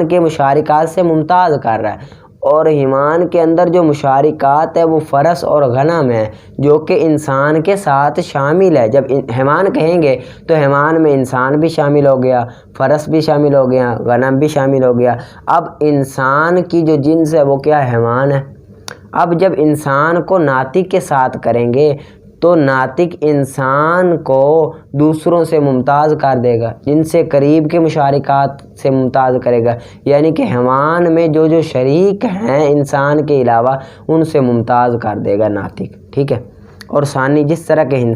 کے مشارکات سے ممتاز کر رہا ہے، اور حیوان کے اندر جو مشارکات ہے وہ فرس اور غنم ہے، جو کہ انسان کے ساتھ شامل ہے۔ جب حیوان کہیں گے تو حیوان میں انسان بھی شامل ہو گیا، فرس بھی شامل ہو گیا، غنم بھی شامل ہو گیا۔ اب انسان کی جو جنس ہے وہ کیا ہے؟ حیوان ہے۔ اب جب انسان کو ناطق کے ساتھ کریں گے تو ناطق انسان کو دوسروں سے ممتاز کر دے گا، جن سے قریب کے مشارکات سے ممتاز کرے گا، یعنی کہ حیوان میں جو شریک ہیں انسان کے علاوہ ان سے ممتاز کر دے گا ناطق، ٹھیک ہے۔ اور ثانی جس طرح کے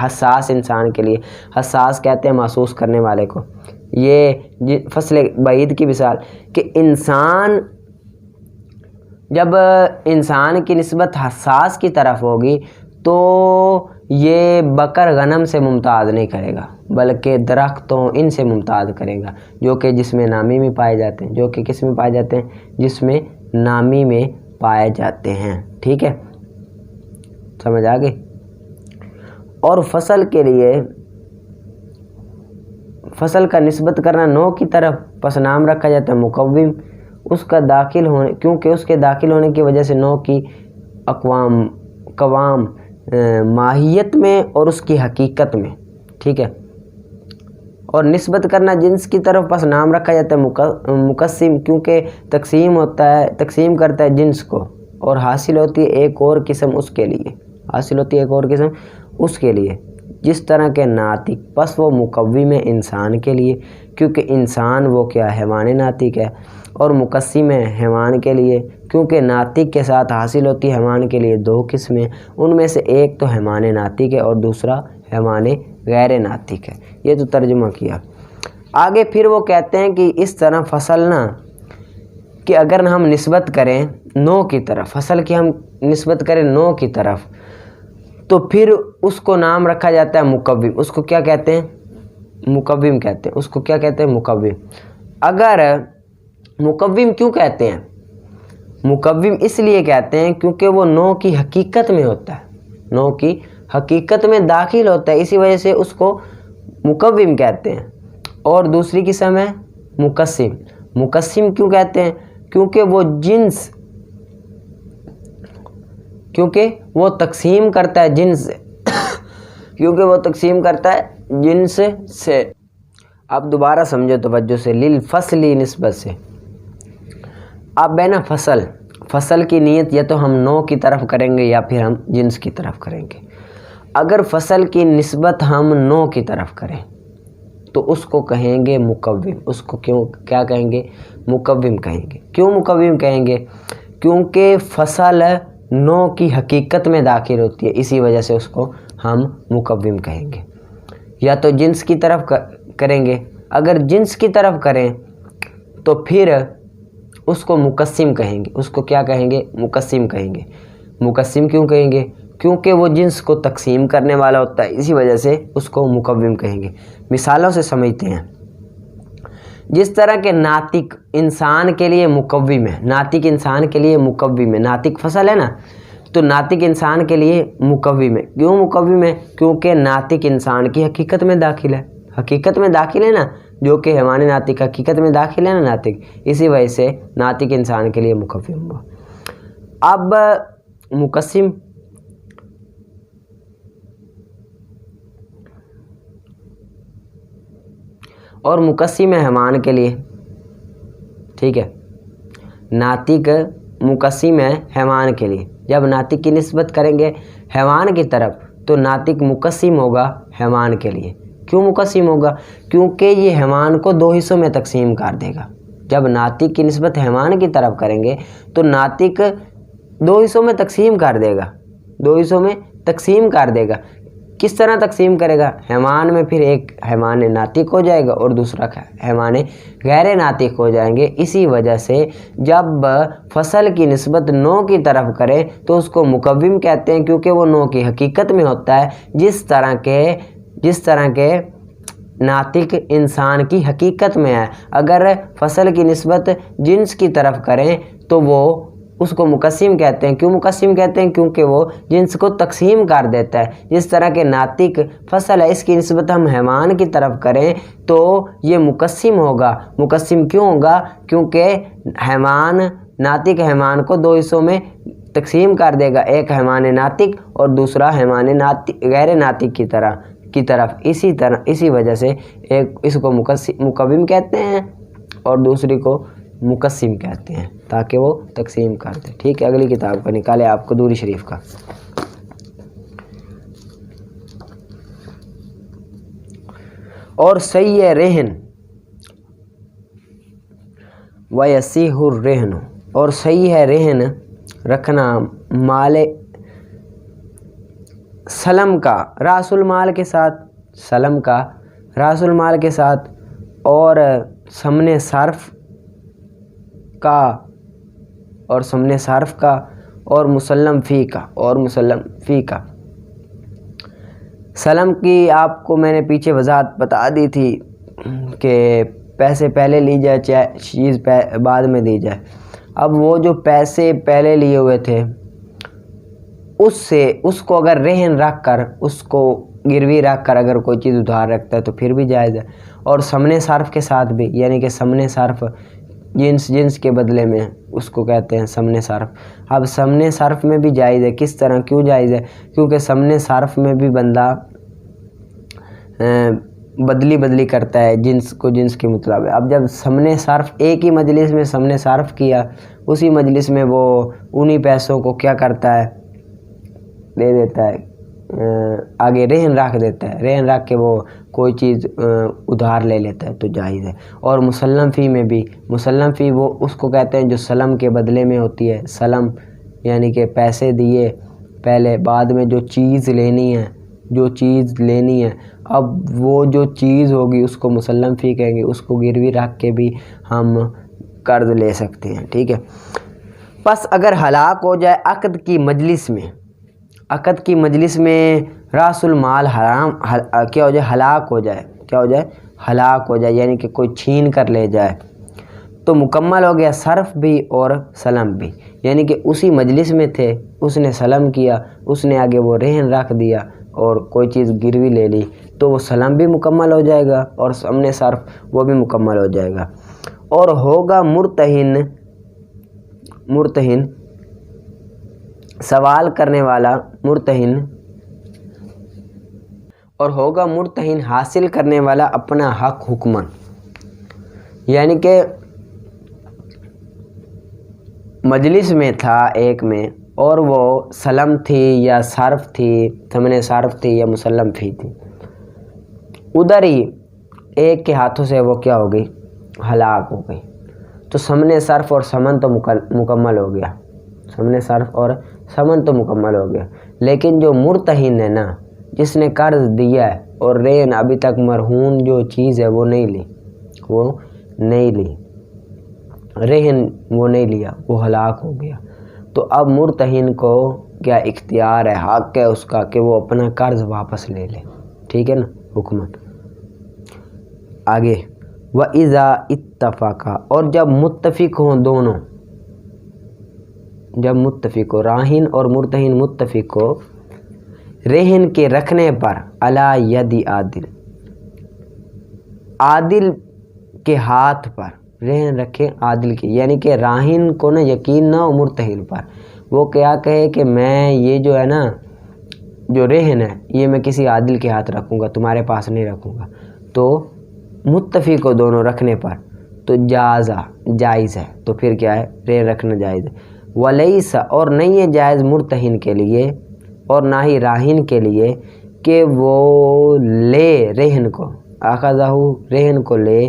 حساس انسان کے لیے، حساس کہتے ہیں محسوس کرنے والے کو، یہ فصل بعید کی مثال کہ انسان جب انسان کی نسبت حساس کی طرف ہوگی تو یہ بکر غنم سے ممتاز نہیں کرے گا، بلکہ درختوں ان سے ممتاز کرے گا، جو کہ جسم نامی میں پائے جاتے ہیں، جو کہ کس میں پائے جاتے ہیں؟ جسم نامی میں پائے جاتے ہیں، ٹھیک ہے، سمجھ آ گئی۔ اور فصل کے لیے فصل کا نسبت کرنا نوع کی طرف، پس نام رکھا جاتا ہے مقوم، اس کا داخل ہونے، کیونکہ اس کے داخل ہونے کی وجہ سے نوع کی قوام ماہیت میں اور اس کی حقیقت میں، ٹھیک ہے۔ اور نسبت کرنا جنس کی طرف، پس نام رکھا جاتا ہے مقسم، کیونکہ تقسیم کرتا ہے جنس کو، اور حاصل ہوتی ہے ایک اور قسم اس کے لیے، جس طرح کے ناطق، پس وہ مقوم ہے انسان کے لیے، کیونکہ انسان وہ کیا ہے؟ حیوان ناطق ہے، اور مقسم ہے حیوان کے لیے، کیونکہ ناطق کے ساتھ حاصل ہوتی ہے حیوان کے لیے دو قسمیں، ان میں سے ایک تو حیوان ناطق ہے اور دوسرا حیوان غیر ناطق ہے۔ یہ تو ترجمہ کیا۔ آگے پھر وہ کہتے ہیں کہ اس طرح فصل نا کہ اگر ہم نسبت کریں نوع کی طرف، فصل کی ہم نسبت کریں نوع کی طرف، تو پھر اس کو نام رکھا جاتا ہے مقوم۔ اس کو کیا کہتے ہیں؟ مقوم کہتے ہیں۔ اس کو کیا کہتے ہیں؟ مقوم۔ اگر مقوم کیوں کہتے ہیں؟ مقوم اس لیے کہتے ہیں کیونکہ وہ نوع کی حقیقت میں ہوتا ہے، نوع کی حقیقت میں داخل ہوتا ہے، اسی وجہ سے اس کو مقوم کہتے ہیں۔ اور دوسری قسم ہے مقسم۔ مقسم کیوں کہتے ہیں؟ کیونکہ وہ تقسیم کرتا ہے جنس سے کیونکہ وہ تقسیم کرتا ہے جنس سے۔ اب دوبارہ سمجھو توجہ سے، للفصلی نسبت سے۔ اب ہے نا فصل کی نیت یا تو ہم نوع کی طرف کریں گے یا پھر ہم جنس کی طرف کریں گے۔ اگر فصل کی نسبت ہم نوع کی طرف کریں تو اس کو کہیں گے مقوم. اس کو کیا کہیں گے؟ مقوم کہیں گے. کیوں مقوم کہیں گے؟ کیونکہ فصل نو کی حقیقت میں داخل ہوتی ہے، اسی وجہ سے اس کو ہم مقوم کہیں گے. یا تو جنس کی طرف کریں گے، اگر جنس کی طرف کریں تو پھر اس کو مقسم کہیں گے. اس کو کیا کہیں گے؟ مقسم کہیں گے. مقسم کیوں کہیں گے؟ کیونکہ وہ جنس کو تقسیم کرنے والا ہوتا ہے، اسی وجہ سے اس کو مقوم کہیں گے. مثالوں سے سمجھتے ہیں. جس طرح کہ ناطق انسان کے لیے مقوم ہے، ناطق انسان کے لیے مقوم ہے، ناطق فصل ہے نا، تو ناطق انسان کے لیے مقوم ہے. کیوں مقوم ہے؟ کیونکہ ناطق انسان کی حقیقت میں داخل ہے. حقیقت میں داخل ہے نا، جو کہ حیوان ناطق حقیقت میں داخل ہے نا ناطق، اسی وجہ سے ناطق انسان کے لیے مقوم ہوا. اب مقسم اور مقسم ہے حیوان کے لیے. ٹھیک ہے، ناطق مقسم ہے حیوان کے لیے. جب ناطق کی نسبت کریں گے حیوان کی طرف تو ناطق مقسم ہوگا حیوان کے لیے. کیوں مقسم ہوگا؟ کیونکہ یہ حیوان کو دو حصوں میں تقسیم کر دے گا. جب ناطق کی نسبت حیوان کی طرف کریں گے تو ناطق دو حصوں میں تقسیم کر دے گا. دو حصوں میں تقسیم کر دے گا. کس طرح تقسیم کرے گا؟ حیوان میں پھر ایک حیوان ناطق ہو جائے گا اور دوسرا حیوان غیر ناطق ہو جائیں گے. اسی وجہ سے جب فصل کی نسبت نو کی طرف کرے تو اس کو مقوم کہتے ہیں، کیونکہ وہ نو کی حقیقت میں ہوتا ہے، جس طرح کے ناطق انسان کی حقیقت میں ہے. اگر فصل کی نسبت جنس کی طرف کریں تو وہ اس کو مقسم کہتے ہیں. کیوں مقسم کہتے ہیں؟ کیونکہ وہ جنس کو تقسیم کر دیتا ہے. جس طرح کہ ناطق فصل ہے، اس کی نسبت ہم حیوان کی طرف کریں تو یہ مقسم ہوگا. مقسم کیوں ہوگا؟ کیونکہ ناطق حیوان کو دو حصوں میں تقسیم کر دے گا، ایک حیوان ناطق اور دوسرا حیوان غیر ناطق کی طرف. اسی وجہ سے ایک اس کو مقوم کہتے ہیں اور دوسری کو مقسم کہتے ہیں، تاکہ وہ تقسیم کر دیں. ٹھیک ہے، اگلی کتاب کا نکالے آپ قدوری شریف کا. اور صحیح رہن ویسیح الرہن، اور صحیح ہے رہن رکھنا مال سلم کا راس المال کے ساتھ، سلم کا راس المال کے ساتھ، اور سمن صرف کا اور مسلم فی کا. سلم کی آپ کو میں نے پیچھے وضاحت بتا دی تھی کہ پیسے پہلے لی جائے چاہے چیز بعد میں دی جائے. اب وہ جو پیسے پہلے لیے ہوئے تھے اس کو اگر رہن رکھ کر، اس کو گروی رکھ کر اگر کوئی چیز ادھار رکھتا ہے تو پھر بھی جائز ہے. اور سمن صرف کے ساتھ بھی، یعنی کہ سمن صرف جنس کے بدلے میں، اس کو کہتے ہیں سمن صرف. اب سمن صرف میں بھی جائز ہے. کس طرح؟ کیوں جائز ہے؟ کیونکہ سمن صرف میں بھی بندہ بدلی کرتا ہے جنس کو جنس کے مطابق. اب جب سمن صرف ایک ہی مجلس میں سمن صرف کیا، اسی مجلس میں وہ انہی پیسوں کو کیا کرتا ہے؟ دے دیتا ہے، آگے رہن رکھ دیتا ہے، رہن رکھ کے وہ کوئی چیز ادھار لے لیتا ہے تو جائز ہے. اور مسلم فی میں بھی، مسلم فی وہ اس کو کہتے ہیں جو سلم کے بدلے میں ہوتی ہے. سلم یعنی کہ پیسے دیے پہلے، بعد میں جو چیز لینی ہے، اب وہ جو چیز ہوگی اس کو مسلم فی کہیں گے. اس کو گروی رکھ کے بھی ہم قرض لے سکتے ہیں. ٹھیک ہے. پس اگر ہلاک ہو جائے عقد کی مجلس میں راس المال کیا ہو جائے؟ ہلاک ہو جائے یعنی کہ کوئی چھین کر لے جائے، تو مکمل ہو گیا صرف بھی اور سلم بھی. یعنی کہ اسی مجلس میں تھے، اس نے سلم کیا، اس نے آگے وہ رہن رکھ دیا اور کوئی چیز گروی لے لی، تو وہ سلم بھی مکمل ہو جائے گا اور سمن صرف وہ بھی مکمل ہو جائے گا. اور ہوگا مرتہن سوال کرنے والا، مرتہن حاصل کرنے والا اپنا حق حکمن. یعنی کہ مجلس میں تھا ایک میں، اور وہ سلم تھی یا صرف تھی، ثمن صرف تھی یا مسلم فی تھی، ادھر ہی ایک کے ہاتھوں سے وہ کیا ہو گئی؟ ہلاک ہو گئی۔ تو سمن صرف اور سمن تو مکمل ہو گیا، سمن صرف اور سمن تو مکمل ہو گیا، لیکن جو مرتہن ہے نا، جس نے قرض دیا ہے اور رہن ابھی تک مرہون جو چیز ہے وہ نہیں لی، وہ نہیں لی، رہن وہ نہیں لیا، وہ ہلاک ہو گیا، تو اب مرتہن کو کیا اختیار ہے، حق ہے اس کا کہ وہ اپنا قرض واپس لے لے، ٹھیک ہے نا، حکمن۔ آگے وَإِذَا اتَّفَقَا، اور جب متفق ہوں دونوں، جب متفق ہو، راہن اور مرتہن متفق ہو رہن کے رکھنے پر، علی ید عادل، عادل کے ہاتھ پر رہن رکھے، عادل کی، یعنی کہ راہن کو نا یقین نہ ہو مرتہن پر، وہ کیا کہے کہ میں یہ جو ہے نا جو رہن ہے یہ میں کسی عادل کے ہاتھ رکھوں گا، تمہارے پاس نہیں رکھوں گا، تو متفق ہو دونوں رکھنے پر تو جائز ہے، تو پھر کیا ہے، رہن رکھنا جائز ہے۔ ولیس، اور نہیں ہے جائز مرتہن کے لیے اور نہ ہی راہن کے لیے کہ وہ لے رہن کو، اخذہ رہن کو لے،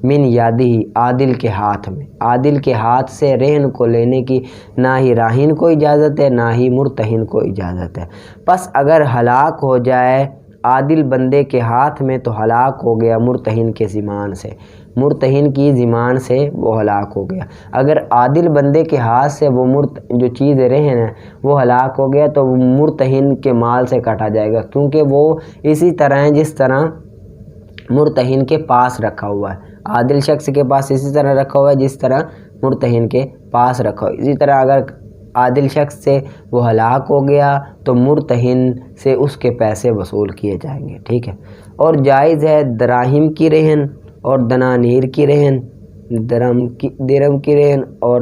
من یادی، عادل کے ہاتھ میں، عادل کے ہاتھ سے رہن کو لینے کی نہ ہی راہن کو اجازت ہے نہ ہی مرتہن کو اجازت ہے۔ پس اگر ہلاک ہو جائے عادل بندے کے ہاتھ میں تو ہلاک ہو گیا مرتہن کے ضمان سے، مرتہن کی ضمان سے وہ ہلاک ہو گیا۔ اگر عادل بندے کے ہاتھ سے وہ جو چیز رہن ہے وہ ہلاک ہو گیا تو وہ مرتہن کے مال سے کاٹا جائے گا، کیونکہ وہ اسی طرح ہے جس طرح مرتہن کے پاس رکھا ہوا ہے، عادل شخص کے پاس اسی طرح رکھا ہوا ہے جس طرح مرتہن کے پاس رکھا ہوا ہے۔ اسی طرح اگر عادل شخص سے وہ ہلاک ہو گیا تو مرتہن سے اس کے پیسے وصول کیے جائیں گے، ٹھیک ہے۔ اور جائز ہے دراہم کی رہن اور دنانیر کی رہن، درم کی رہن اور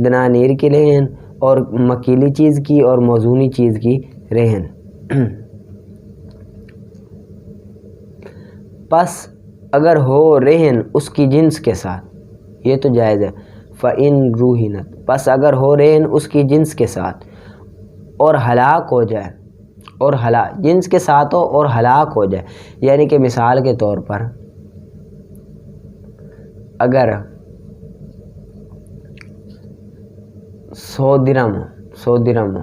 دنانیر کی رہن، اور مکیلی چیز کی اور موزونی چیز کی رہن۔ پس اگر ہو رہن اس کی جنس کے ساتھ، یہ تو جائز ہے، فَإِن رُوہِنَتْ، پس اگر ہو رہن اس کی جنس کے ساتھ اور ہلاک ہو جائے، اور جنس کے ساتھ ہو اور ہلاک ہو جائے، یعنی کہ مثال کے طور پر اگر 100 درہم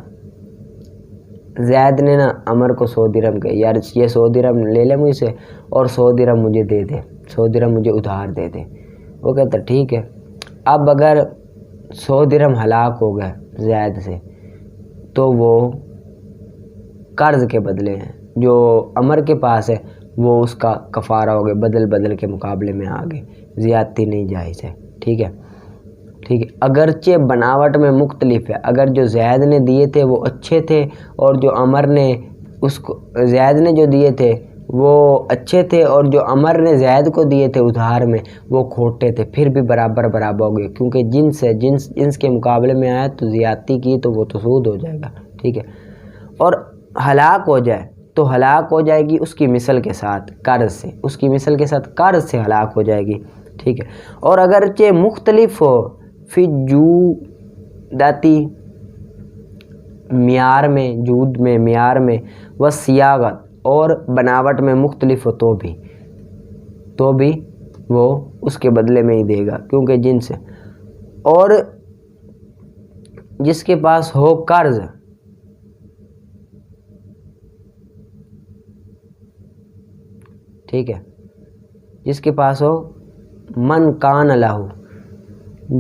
زید نے نا عمر کو 100 درہم کہ یار یہ 100 درہم لے لے مجھ سے اور 100 درہم مجھے دے دے، 100 درہم مجھے ادھار دے دے، وہ کہتا ٹھیک ہے۔ اب اگر 100 درہم ہلاک ہو گئے زید سے تو وہ قرض کے بدلے ہیں، جو عمر کے پاس ہے وہ اس کا کفارہ ہو گیا، بدل کے مقابلے میں آگے، زیادتی نہیں جائز ہے، ٹھیک ہے، ٹھیک ہے۔ اگرچہ بناوٹ میں مختلف ہے، اگر جو زید نے دیے تھے وہ اچھے تھے اور جو عمر نے زید نے جو دیے تھے وہ اچھے تھے اور جو عمر نے زید کو دیے تھے ادھار میں وہ کھوٹے تھے، پھر بھی برابر ہو گئے، کیونکہ جنس ہے، جنس کے مقابلے میں آیا تو زیادتی کی تو وہ تو سود ہو جائے گا، ٹھیک ہے۔ اور ہلاک ہو جائے تو ہلاک ہو جائے گی اس کی مثل کے ساتھ قرض سے، اس کی مثل کے ساتھ قرض سے ہلاک ہو جائے گی، ٹھیک ہے۔ اور اگرچہ مختلف ہو فی جودتی، معیار میں، جود میں، معیار میں، و سیاغت، اور بناوٹ میں مختلف ہو تو بھی وہ اس کے بدلے میں ہی دے گا، کیونکہ جنس ہے۔ اور جس کے پاس ہو قرض، ٹھیک ہے، جس کے پاس ہو من کان لہو،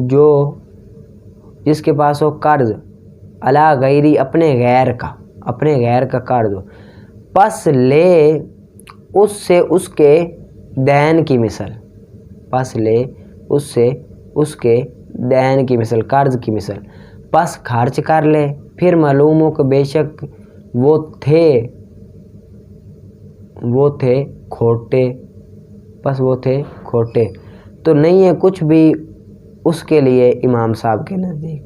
جو جس کے پاس ہو قرض، علی غیری، اپنے غیر کا قرض ہو، پس لے اس سے اس کے دین کی مثل، پس لے اس سے اس کے دین کی مثل، قرض کی مثل، پس خرچ کر لے، پھر معلوم ہو کہ بے شک وہ تھے کھوٹے، پس وہ تھے کھوٹے، تو نہیں ہے کچھ بھی اس کے لیے امام صاحب کے نزدیک،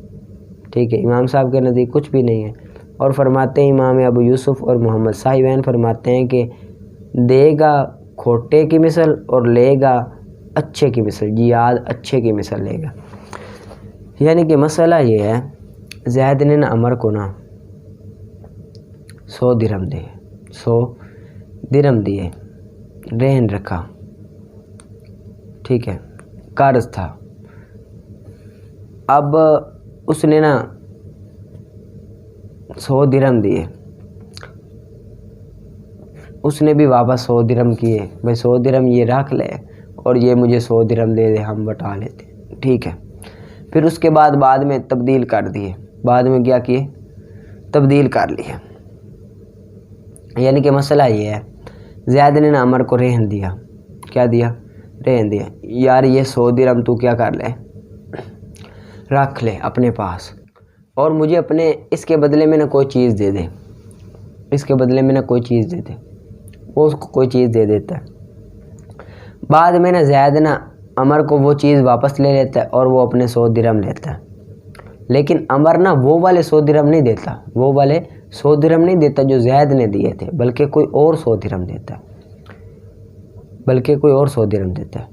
ٹھیک ہے، امام صاحب کے نزدیک کچھ بھی نہیں ہے۔ اور فرماتے ہیں امام ابو یوسف اور محمد صاحبین فرماتے ہیں کہ دے گا کھوٹے کی مثل اور لے گا اچھے کی مثل، جیاد اچھے کی مثل لے گا۔ یعنی کہ مسئلہ یہ ہے، زید نے نا عمر کو نا 100 درہم دیے، 100 درہم دیے، رہن رکھا، ٹھیک ہے، قرض تھا۔ اب اس نے نا 100 درہم دیے، اس نے بھی واپس 100 درہم کیے، بھائی 100 درہم یہ رکھ لے اور یہ مجھے 100 درہم دے دے، ہم بٹا لیتے، ٹھیک ہے۔ پھر اس کے بعد میں تبدیل کر دیے، بعد میں کیا کیے، تبدیل کر لیے۔ یعنی کہ مسئلہ یہ ہے، زید نے نا عمر کو رہن دیا، کیا دیا، رہن دیا، یار یہ 100 درہم تو کیا کر لے، رکھ لے اپنے پاس، اور مجھے اپنے اس کے بدلے میں نہ کوئی چیز دے دے، اس کے بدلے میں نہ کوئی چیز دے دے، وہ اس کو کوئی چیز دے دیتا ہے۔ بعد میں نا زید نا عمر کو وہ چیز واپس لے لیتا ہے اور وہ اپنے 100 درہم لیتا ہے، لیکن عمر نا وہ والے 100 درہم نہیں دیتا، وہ والے 100 درہم نہیں دیتا جو زید نے دیے تھے، بلکہ کوئی اور 100 درہم دیتا ہے، بلکہ کوئی اور 100 درہم دیتا ہے۔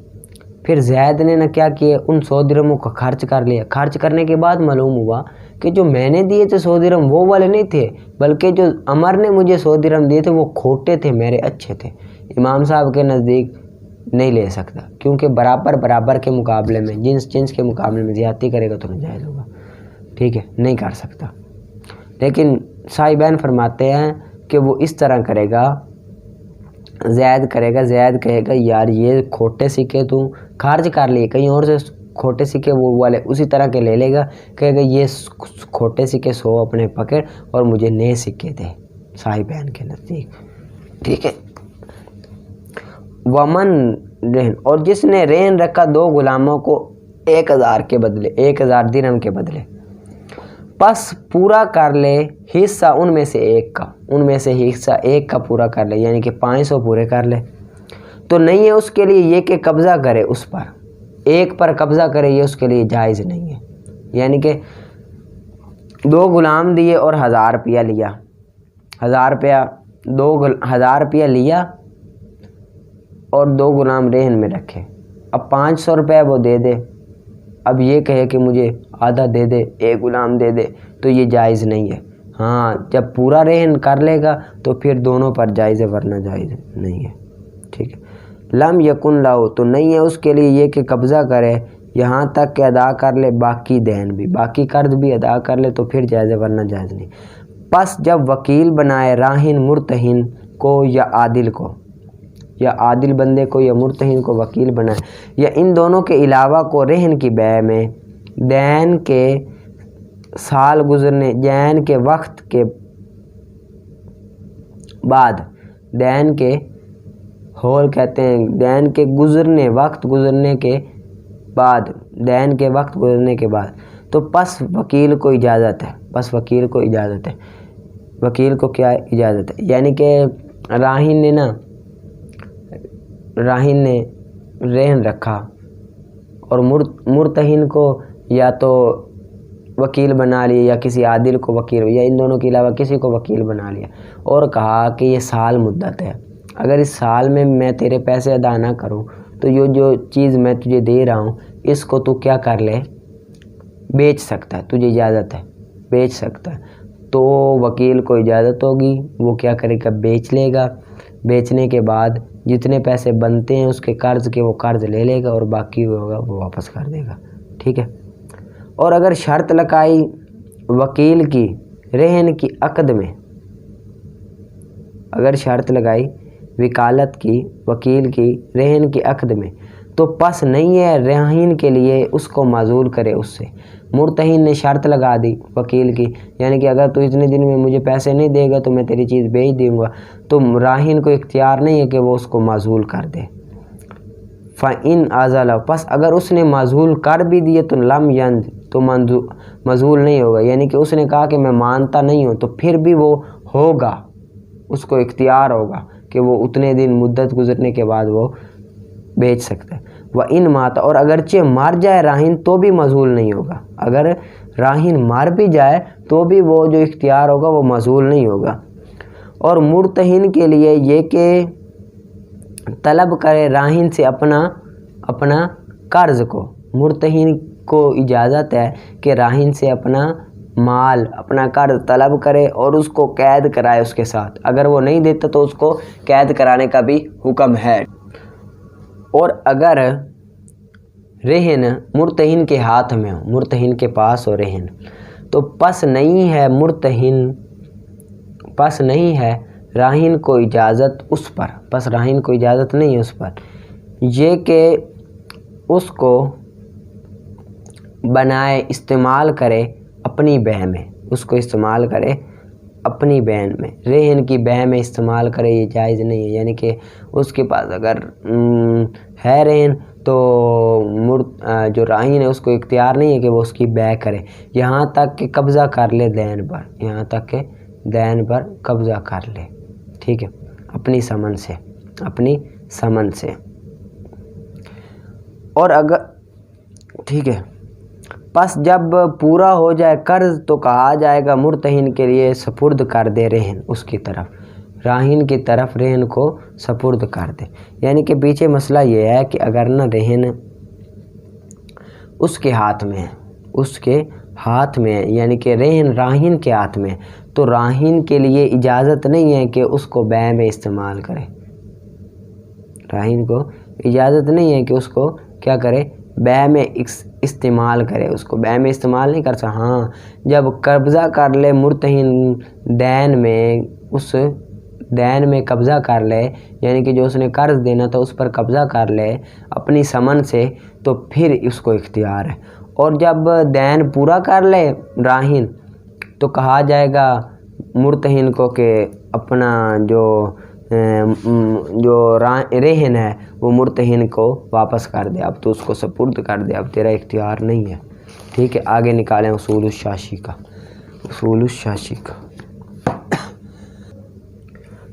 پھر زید نے نا کیا کیا، ان 100 درہموں کا خرچ کر لیا۔ خرچ کرنے کے بعد معلوم ہوا کہ جو میں نے دیے تھے 100 درہم وہ والے نہیں تھے، بلکہ جو عمر نے مجھے 100 درہم دیے تھے وہ کھوٹے تھے، میرے اچھے تھے۔ امام صاحب کے نزدیک نہیں لے سکتا، کیونکہ برابر کے مقابلے میں، جنس کے مقابلے میں زیادتی کرے گا تو ناجائز ہوگا، ٹھیک ہے، نہیں کر سکتا۔ لیکن صاحبین فرماتے ہیں کہ وہ اس طرح کرے گا، زید کرے گا، زید کہے گا یار یہ کھوٹے سکے تو خرچ کر لیے، کہیں اور سے کھوٹے سکے وہ والے اسی طرح کے لے لے گا، کہے گا یہ کھوٹے سکے 100 اپنے پکڑ اور مجھے نئے سکے دے، صاحبین کے نزدیک، ٹھیک ہے۔ ومن رہن، اور جس نے رہن رکھا 2 غلاموں کو 1000 کے بدلے، 1000 درہم کے بدلے، پس پورا کر لے حصہ ان میں سے ایک کا، ان میں سے حصہ ایک کا پورا کر لے، یعنی کہ 500 پورے کر لے، تو نہیں ہے اس کے لیے یہ کہ قبضہ کرے اس پر، ایک پر قبضہ کرے، یہ اس کے لیے جائز نہیں ہے۔ یعنی کہ 2 غلام دیے اور 1000 روپیہ لیا، 1000 روپیہ 1000 روپیہ لیا اور 2 غلام رہن میں رکھے، اب 500 روپے وہ دے دے، اب یہ کہے کہ مجھے آدھا دے دے، 1 غلام دے دے، تو یہ جائز نہیں ہے۔ ہاں جب پورا رہن کر لے گا تو پھر دونوں پر جائز ہے، ورنہ جائز نہیں ہے، ٹھیک ہے۔ لم یکن لہو، تو نہیں ہے اس کے لیے یہ کہ قبضہ کرے یہاں تک کہ ادا کر لے باقی دین بھی، باقی قرض بھی ادا کر لے تو پھر جائز ہے، ورنہ جائز نہیں۔ پس جب وکیل بنائے راہن مرتہن کو یا عادل کو، یا عادل بندے کو یا مرتہن کو وکیل بنائے، یا ان دونوں کے علاوہ کو رہن کی بیع میں دین کے سال گزرنے، دین کے وقت کے بعد، دین کے ہول کہتے ہیں، دین کے گزرنے، وقت گزرنے کے بعد، دین کے وقت گزرنے کے بعد، تو پس وکیل کو اجازت ہے، پس وکیل کو اجازت ہے، وکیل کو کیا اجازت ہے، یعنی کہ راہن نے نا، راہن نے رہن رکھا اور مرتہن کو یا تو وکیل بنا لیا یا کسی عادل کو وکیل، یا ان دونوں کے علاوہ کسی کو وکیل بنا لیا، اور کہا کہ یہ سال مدت ہے، اگر اس سال میں تیرے پیسے ادا نہ کروں تو یہ جو چیز میں تجھے دے رہا ہوں اس کو تو کیا کر لے، بیچ سکتا ہے، تجھے اجازت ہے، بیچ سکتا ہے۔ تو وکیل کو اجازت ہوگی، وہ کیا کرے گا، بیچ لے گا، بیچنے کے بعد جتنے پیسے بنتے ہیں اس کے قرض کے وہ قرض لے لے گا اور باقی ہوگا وہ واپس کر دے گا، ٹھیک ہے۔ اور اگر شرط لگائی وکیل کی رہن کی عقد میں، اگر شرط لگائی وکالت کی وکیل کی رہن کی عقد میں، تو پس نہیں ہے راہن کے لیے اس کو معزول کرے اس سے۔ مرتہن نے شرط لگا دی وکیل کی، یعنی کہ اگر تو اتنے دن میں مجھے پیسے نہیں دے گا تو میں تیری چیز بیچ دوں گا، تو راہن کو اختیار نہیں ہے کہ وہ اس کو معزول کر دے۔ فَإِنْ عَزَلَ، پس اگر اس نے معزول کر بھی دیے تو لم ینج، تو معزول نہیں ہوگا، یعنی کہ اس نے کہا کہ میں مانتا نہیں ہوں، تو پھر بھی وہ ہوگا، اس کو اختیار ہوگا کہ وہ اتنے دن مدت گزرنے کے بعد وہ بیچ سکتا ہے۔ وَإِنْ مَاتَ، اور اگرچہ مر جائے راہن تو بھی معزول نہیں ہوگا، اگر راہن مر بھی جائے تو بھی وہ جو اختیار ہوگا وہ معزول نہیں ہوگا۔ اور مرتہن کے لیے یہ کہ طلب کرے راہن سے اپنا قرض کو، مرتہن کو اجازت ہے کہ راہن سے اپنا مال، اپنا قرض طلب کرے اور اس کو قید کرائے اس کے ساتھ، اگر وہ نہیں دیتا تو اس کو قید کرانے کا بھی حکم ہے۔ اور اگر رہن مرتہن کے ہاتھ میں ہو، مرتہن کے پاس ہو رہن، تو پس نہیں ہے مرتہن، پس نہیں ہے راہن کو اجازت اس پر، پس راہن کو اجازت نہیں ہے اس پر، یہ کہ اس کو بنائے استعمال کرے اپنی بہ میں، اس کو استعمال کرے اپنی بہن میں، رہن کی بہ میں استعمال کرے، یہ جائز نہیں ہے۔ یعنی کہ اس کے پاس اگر ہے رہن تو جو راہن ہے اس کو اختیار نہیں ہے کہ وہ اس کی بہ کرے، یہاں تک کہ قبضہ کر لے دین پر، یہاں تک کہ دین پر قبضہ کر لے، ٹھیک ہے، اپنی ثمن سے، اپنی ثمن سے۔ اور اگر ٹھیک ہے، پس جب پورا ہو جائے قرض تو کہا جائے گا مرتہن کے لیے سپرد کر دے رہن، اس کی طرف، راہن کی طرف رہن کو سپرد کر دے۔ یعنی کہ پیچھے مسئلہ یہ ہے کہ اگر نہ رہن اس کے ہاتھ میں ہے، اس کے ہاتھ میں ہے، یعنی کہ رہن راہن کے ہاتھ میں ہے، تو راہن کے لیے اجازت نہیں ہے کہ اس کو بے میں استعمال کرے، راہن کو اجازت نہیں ہے کہ اس کو کیا کرے، بے میں استعمال کرے، اس کو بے میں استعمال نہیں کر سکتا۔ ہاں جب قبضہ کر لے مرتہن دین میں، اس دین میں قبضہ کر لے، یعنی کہ جو اس نے قرض دینا تھا اس پر قبضہ کر لے اپنی ثمن سے، تو پھر اس کو اختیار ہے۔ اور جب دین پورا کر لے راہن تو کہا جائے گا مرتہن کو کہ اپنا جو رہن ہے وہ مرتہن کو واپس کر دے، اب تو اس کو سپرد کر دے، اب تیرا اختیار نہیں ہے، ٹھیک ہے۔ آگے نکالیں اصول الشاشی کا، اصول الشاشی کا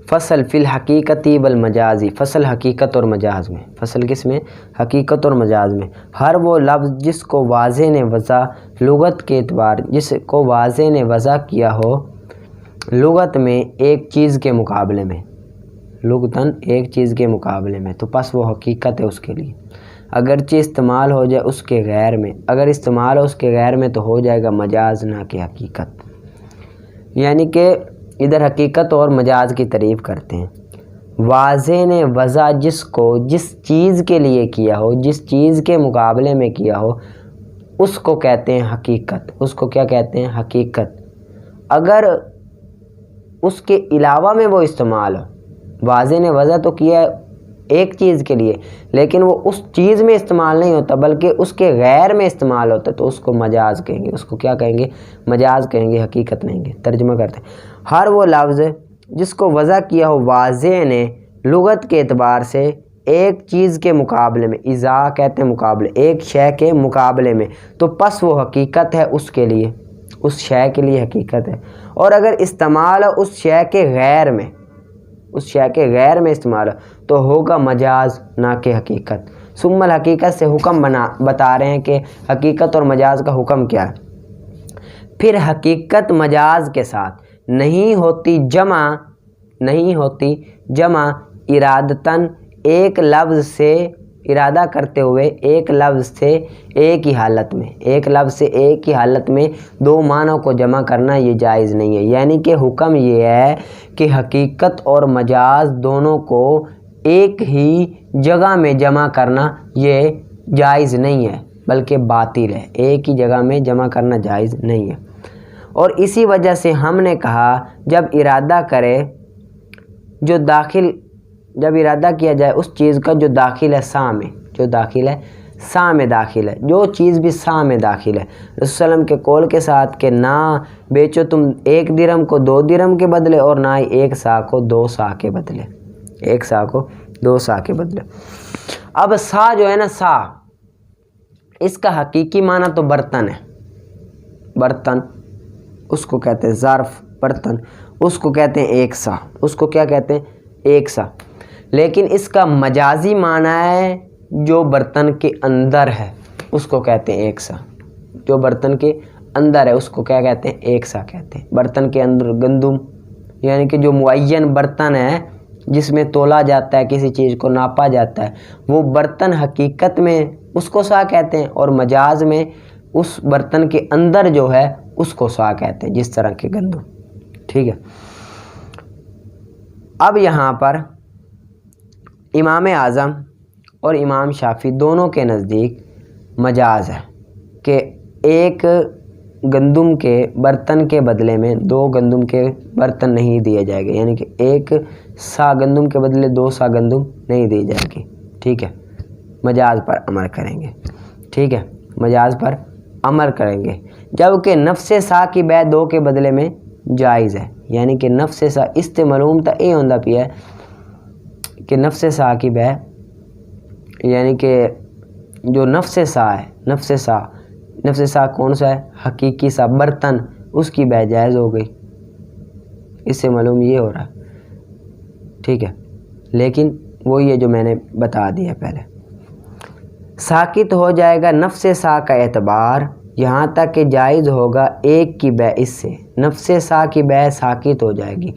فصل فی الحقیقتی والمجازی، فصل حقیقت اور مجاز میں، فصل کس میں، حقیقت اور مجاز میں۔ ہر وہ لفظ جس کو واضح نے وضع لغت کے اعتبار، جس کو واضح نے وضع کیا ہو لغت میں ایک چیز کے مقابلے میں، لغتاً ایک چیز کے مقابلے میں، تو پس وہ حقیقت ہے اس کے لیے، اگرچہ استعمال ہو جائے اس کے غیر میں، اگر استعمال ہو اس کے غیر میں تو ہو جائے گا مجاز نہ کہ حقیقت۔ یعنی کہ ادھر حقیقت اور مجاز کی تعریف کرتے ہیں۔ واضح نے وضع جس کو جس چیز کے لیے کیا ہو، جس چیز کے مقابلے میں کیا ہو، اس کو کہتے ہیں حقیقت، اس کو کیا کہتے ہیں، حقیقت۔ اگر اس کے علاوہ میں وہ استعمال ہو، واضح نے وضع تو کیا ہے ایک چیز کے لیے، لیکن وہ اس چیز میں استعمال نہیں ہوتا بلکہ اس کے غیر میں استعمال ہوتا ہے، تو اس کو مجاز کہیں گے، اس کو کیا کہیں گے، مجاز کہیں گے، حقیقت نہیں گے۔ ترجمہ کرتے ہیں، ہر وہ لفظ جس کو وضع کیا ہو واضح نے لغت کے اعتبار سے ایک چیز کے مقابلے میں، اذا کہتے ہیں مقابلے، ایک شے کے مقابلے میں، تو پس وہ حقیقت ہے اس کے لیے، اس شے کے لیے حقیقت ہے۔ اور اگر استعمال ہو اس شے کے غیر میں، اس شے کے غیر میں استعمال ہو تو ہوگا مجاز نہ کہ حقیقت۔ ثم الحقیقت سے حکم بتا رہے ہیں کہ حقیقت اور مجاز کا حکم کیا ہے۔ پھر حقیقت مجاز کے ساتھ نہیں ہوتی جمع ارادتاً، ایک لفظ سے ارادہ کرتے ہوئے، ایک لفظ سے ایک ہی حالت میں، ایک لفظ سے ایک ہی حالت میں دو معنوں کو جمع کرنا یہ جائز نہیں ہے۔ یعنی کہ حکم یہ ہے کہ حقیقت اور مجاز دونوں کو ایک ہی جگہ میں جمع کرنا یہ جائز نہیں ہے بلکہ باطل ہے، ایک ہی جگہ میں جمع کرنا جائز نہیں ہے۔ اور اسی وجہ سے ہم نے کہا جب ارادہ کیا جائے اس چیز کا جو داخل ہے سا میں، جو داخل ہے سا میں داخل ہے، جو چیز بھی سا میں داخل ہے، رسول صلی اللہ علیہ وسلم کے قول کے ساتھ کہ نہ بیچو تم 1 درہم کو 2 درہم کے بدلے، اور نہ ہی 1 سا کو 2 سا کے بدلے، 1 سا کو 2 سا کے بدلے۔ اب سا جو ہے نا، سا اس کا حقیقی معنی تو برتن ہے، برتن، اس کو کہتے ہیں ظرف، برتن، اس کو کہتے ہیں 1 سا، اس کو کیا کہتے ہیں 1 سا۔ لیکن اس کا مجازی معنی ہے جو برتن کے اندر ہے، اس کو کہتے ہیں 1 سا، جو برتن کے اندر ہے اس کو کیا کہتے ہیں 1 سا کہتے ہیں۔ برتن کے اندر گندم، یعنی کہ جو معین برتن ہے جس میں تولا جاتا ہے، کسی چیز کو ناپا جاتا ہے، وہ برتن حقیقت میں اس کو سا کہتے ہیں، اور مجاز میں اس برتن کے اندر جو ہے اس کو سا کہتے ہیں، جس طرح کے گندم، ٹھیک ہے۔ اب یہاں پر امام اعظم اور امام شافعی دونوں کے نزدیک مجاز ہے کہ ایک گندم کے برتن کے بدلے میں 2 گندم کے برتن نہیں دیا جائے گا، یعنی کہ 1 سا گندم کے بدلے 2 سا گندم نہیں دی جائے گی، ٹھیک ہے، مجاز پر عمل کریں گے، ٹھیک ہے، مجاز پر عمل کریں گے، جبکہ نفس سا کی بے 2 کے بدلے میں جائز ہے، یعنی کہ نفس سا استعمالوم تا یہ ہوندہ پیا ہے کہ نفس سا کی بے، یعنی کہ جو نفس سا ہے، نفس سا کون سا ہے؟ حقیقی سا برتن، اس کی بے جائز ہو گئی، اس سے معلوم یہ ہو رہا ہے، ٹھیک ہے، لیکن وہی ہے جو میں نے بتا دیا پہلے، ساکت ہو جائے گا نفس سا کا اعتبار یہاں تک کہ جائز ہوگا ایک کی بے، اس سے نفس سا کی بے ساکت ہو جائے گی،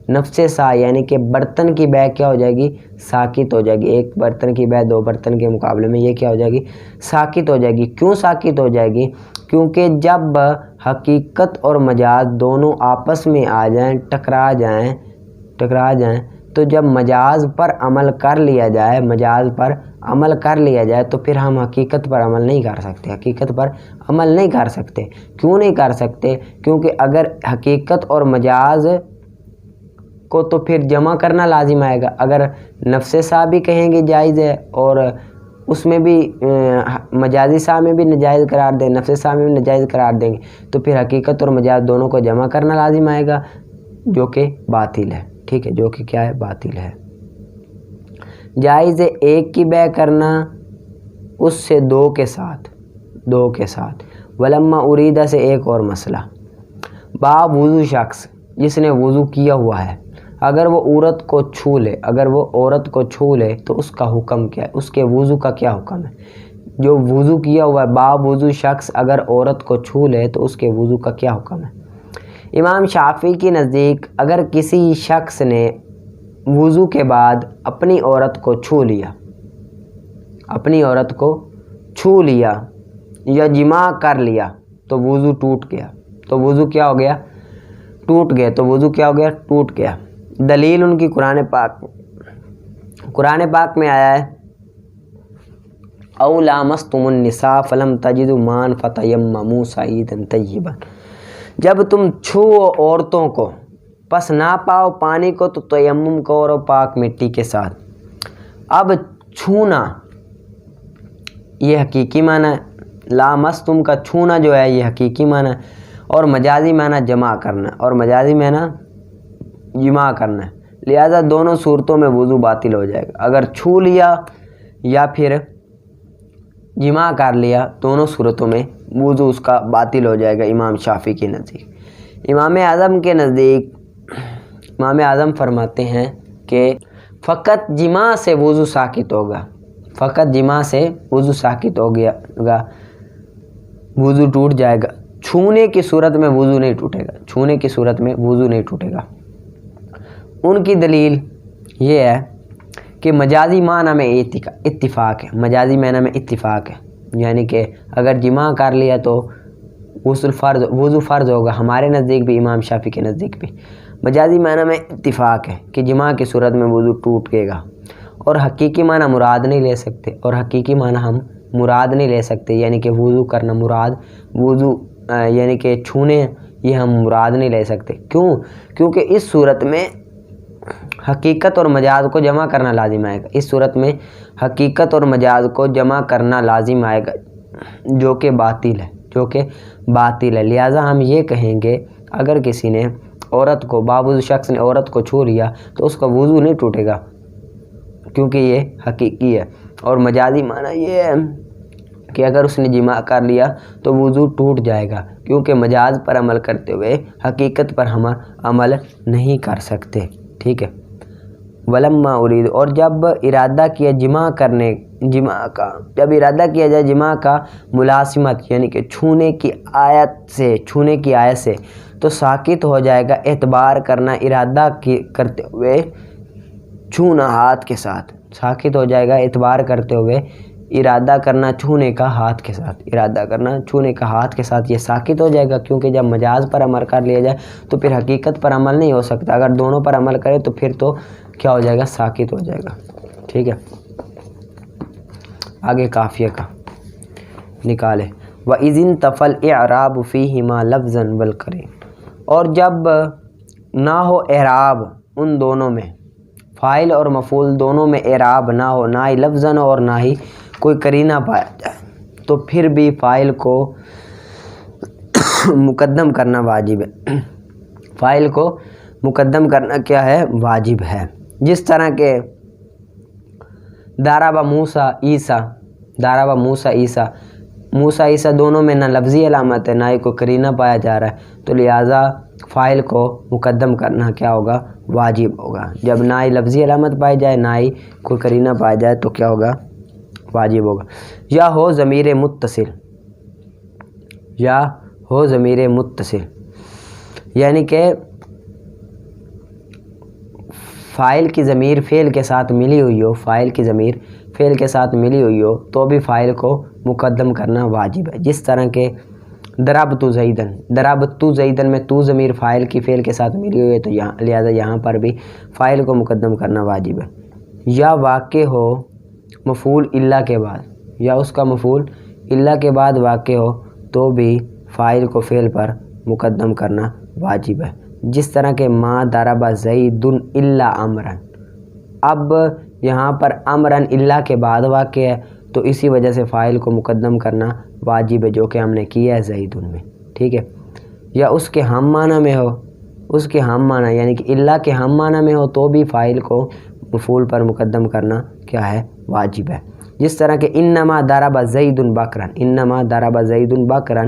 نفس سا یعنی کہ برتن کی بے کیا ہو جائے گی؟ ساکت ہو جائے گی، ایک برتن کی بے 2 برتن کے مقابلے میں یہ کیا ہو جائے گی؟ ساکت ہو جائے گی۔ کیوں ساکت ہو جائے گی؟ کیونکہ جب حقیقت اور مجاز دونوں آپس میں آ جائیں، ٹکرا جائیں تو جب مجاز پر عمل کر لیا جائے تو پھر ہم حقیقت پر عمل نہیں کر سکتے، کیوں نہیں کر سکتے؟ کیونکہ اگر حقیقت اور مجاز کو تو پھر جمع کرنا لازم آئے گا، اگر نفس سا بھی کہیں گے جائز ہے اور اس میں بھی مجازی سا میں بھی نجائز قرار دیں، نفس سا میں بھی نجائز قرار دیں گے تو پھر حقیقت اور مجاز دونوں کو جمع کرنا لازم آئے گا، جو کہ باطل ہے، ٹھیک ہے، جو کہ کیا ہے؟ باطل ہے۔ جائز ہے ایک کی بے کرنا اس سے 2 کے ساتھ، ولما اریدہ سے ایک اور مسئلہ، باب وضو شخص جس نے وضو کیا ہوا ہے، اگر وہ عورت کو چھو لے تو اس کا حکم کیا ہے؟ اس کے وضو کا کیا حکم ہے؟ جو وضو کیا ہوا ہے، باب وضو شخص اگر عورت کو چھو لے تو اس کے وضو کا کیا حکم ہے؟ امام شافعی کے نزدیک اگر کسی شخص نے وضو کے بعد اپنی عورت کو چھو لیا یا جماع کر لیا تو وضو ٹوٹ گیا، تو وضو کیا ہو گیا؟ ٹوٹ گیا۔ دلیل ان کی قرآن پاک میں آیا ہے، او لامستم النساء فلم تجدوا ماء فتیمموا صعیدا طیبا، جب تم چھو عورتوں کو پس نہ پاؤ پانی کو تو تیمم کرو پاک مٹی کے ساتھ۔ اب چھونا یہ حقیقی معنی ہے، لامستم کا چھونا جو ہے یہ حقیقی معنی ہے، اور مجازی معنی جمع کرنا ہے، لہذا دونوں صورتوں میں وضو باطل ہو جائے گا، اگر چھو لیا یا پھر جمع کر لیا دونوں صورتوں میں وضو اس کا باطل ہو جائے گا امام شافعی کے نزدیک۔ امام اعظم فرماتے ہیں کہ فقط جمع سے وضو ساکت ہوگا، وضو ٹوٹ جائے گا، چھونے کی صورت میں وضو نہیں ٹوٹے گا، ان کی دلیل یہ ہے کہ مجازی معنی میں اتفاق ہے، یعنی کہ اگر جمع کر لیا تو وضو فرض ہوگا، ہمارے نزدیک بھی امام شافعی کے نزدیک بھی مجازی معنی میں اتفاق ہے کہ جمع کی صورت میں وضو ٹوٹ گا، اور حقیقی معنی مراد نہیں لے سکتے، یعنی کہ وضو کرنا مراد، یعنی کہ چھونے یہ ہم مراد نہیں لے سکتے، کیونکہ اس صورت میں حقیقت اور مجاز کو جمع کرنا لازم آئے گا، جو کہ باطل ہے، لہٰذا ہم یہ کہیں گے اگر کسی نے باب شخص نے عورت کو چھو لیا تو اس کا وضو نہیں ٹوٹے گا، کیونکہ یہ حقیقی ہے، اور مجازی معنی یہ ہے کہ اگر اس نے جماع کر لیا تو وضو ٹوٹ جائے گا، کیونکہ مجاز پر عمل کرتے ہوئے حقیقت پر ہم عمل نہیں کر سکتے، ٹھیک ہے۔ ولما ارید، اور جب ارادہ کیا جائے جماع کا ملازمت، یعنی کہ چھونے کی آیت سے تو ساکت ہو جائے گا اعتبار کرنا ارادہ کرتے ہوئے چھونا ہاتھ کے ساتھ، ساکت ہو جائے گا اعتبار کرتے ہوئے ارادہ کرنا چھونے کا ہاتھ کے ساتھ، یہ ساکت ہو جائے گا، کیونکہ جب مجاز پر عمل کر لیا جائے تو پھر حقیقت پر عمل نہیں ہو سکتا، اگر دونوں پر عمل کرے تو پھر تو کیا ہو جائے گا؟ ساکت ہو جائے گا، ٹھیک ہے۔ آگے قافیہ کا نکالے۔ وَإِذٍ تَفَلْ اِعْرَابُ فِيهِمَا لَفْظًا وَالْقَرِينَ، اور جب نہ ہو اعراب ان دونوں میں، فاعل اور مفعول دونوں میں اعراب نہ ہو، نہ ہی لفظاً اور نہ ہی کوئی قرینہ پایا جائے، تو پھر بھی فاعل کو مقدم کرنا واجب ہے۔ فاعل کو مقدم کرنا کیا ہے؟ واجب ہے۔ جس طرح کہ ضرب موسیٰ عیسیٰ، ضرب موسیٰ عیسیٰ، موسیٰ عیسیٰ دونوں میں نہ لفظی علامت ہے نہ ہی کوئی قرینہ پایا جا رہا ہے، تو لہٰذا فاعل کو مقدم کرنا کیا ہوگا؟ واجب ہوگا۔ جب نہ ہی لفظی علامت پائی جائے نہ ہی کوئی قرینہ پایا جائے تو کیا ہوگا؟ واجب ہوگا۔ یا ہو ضمیر متصل، یا ہو ضمیر متصل، یعنی کہ فاعل کی ضمیر فعل کے ساتھ ملی ہوئی ہو، فاعل کی ضمیر فعل کے ساتھ ملی ہوئی ہو تو بھی فاعل کو مقدم کرنا واجب ہے۔ جس طرح کہ ضربت زیدن، ضربت زیدن میں تو ضمیر فاعل کی فعل کے ساتھ ملی ہوئی ہے تو لہذا یہاں پر بھی فاعل کو مقدم کرنا واجب ہے۔ یا واقع ہو مفعول الا کے بعد، یا اس کا مفعول الا کے بعد واقع ہو تو بھی فاعل کو فعل پر مقدم کرنا واجب ہے۔ جس طرح کہ ما ضرب زید الا امرا، اب یہاں پر امرن الا کے بعد واقع ہے تو اسی وجہ سے فاعل کو مقدم کرنا واجب ہے، جو کہ ہم نے کیا ہے زیدن میں، ٹھیک ہے۔ یا اس کے ہم معنی میں ہو، اس کے ہم معنی یعنی کہ الا کے ہم معنی میں ہو تو بھی فاعل کو مفعول پر مقدم کرنا کیا ہے؟ واجب ہے۔ جس طرح کہ انما ضرب زید بکرا، انما ضرب زید بکرا،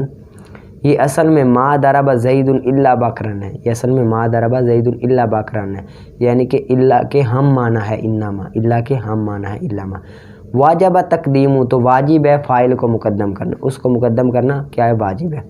یہ اصل میں ما ضرب زید الا بکرا ہے، یہ اصل میں ما ضرب زید الا بکرا ہے، یعنی کہ الا کے ہم معنی ہے انما، الا کے ہم معنی ہے الا۔ واجب تقدیم، تو واجب ہے فاعل کو مقدم کرنا، اس کو مقدم کرنا کیا ہے؟ واجب ہے۔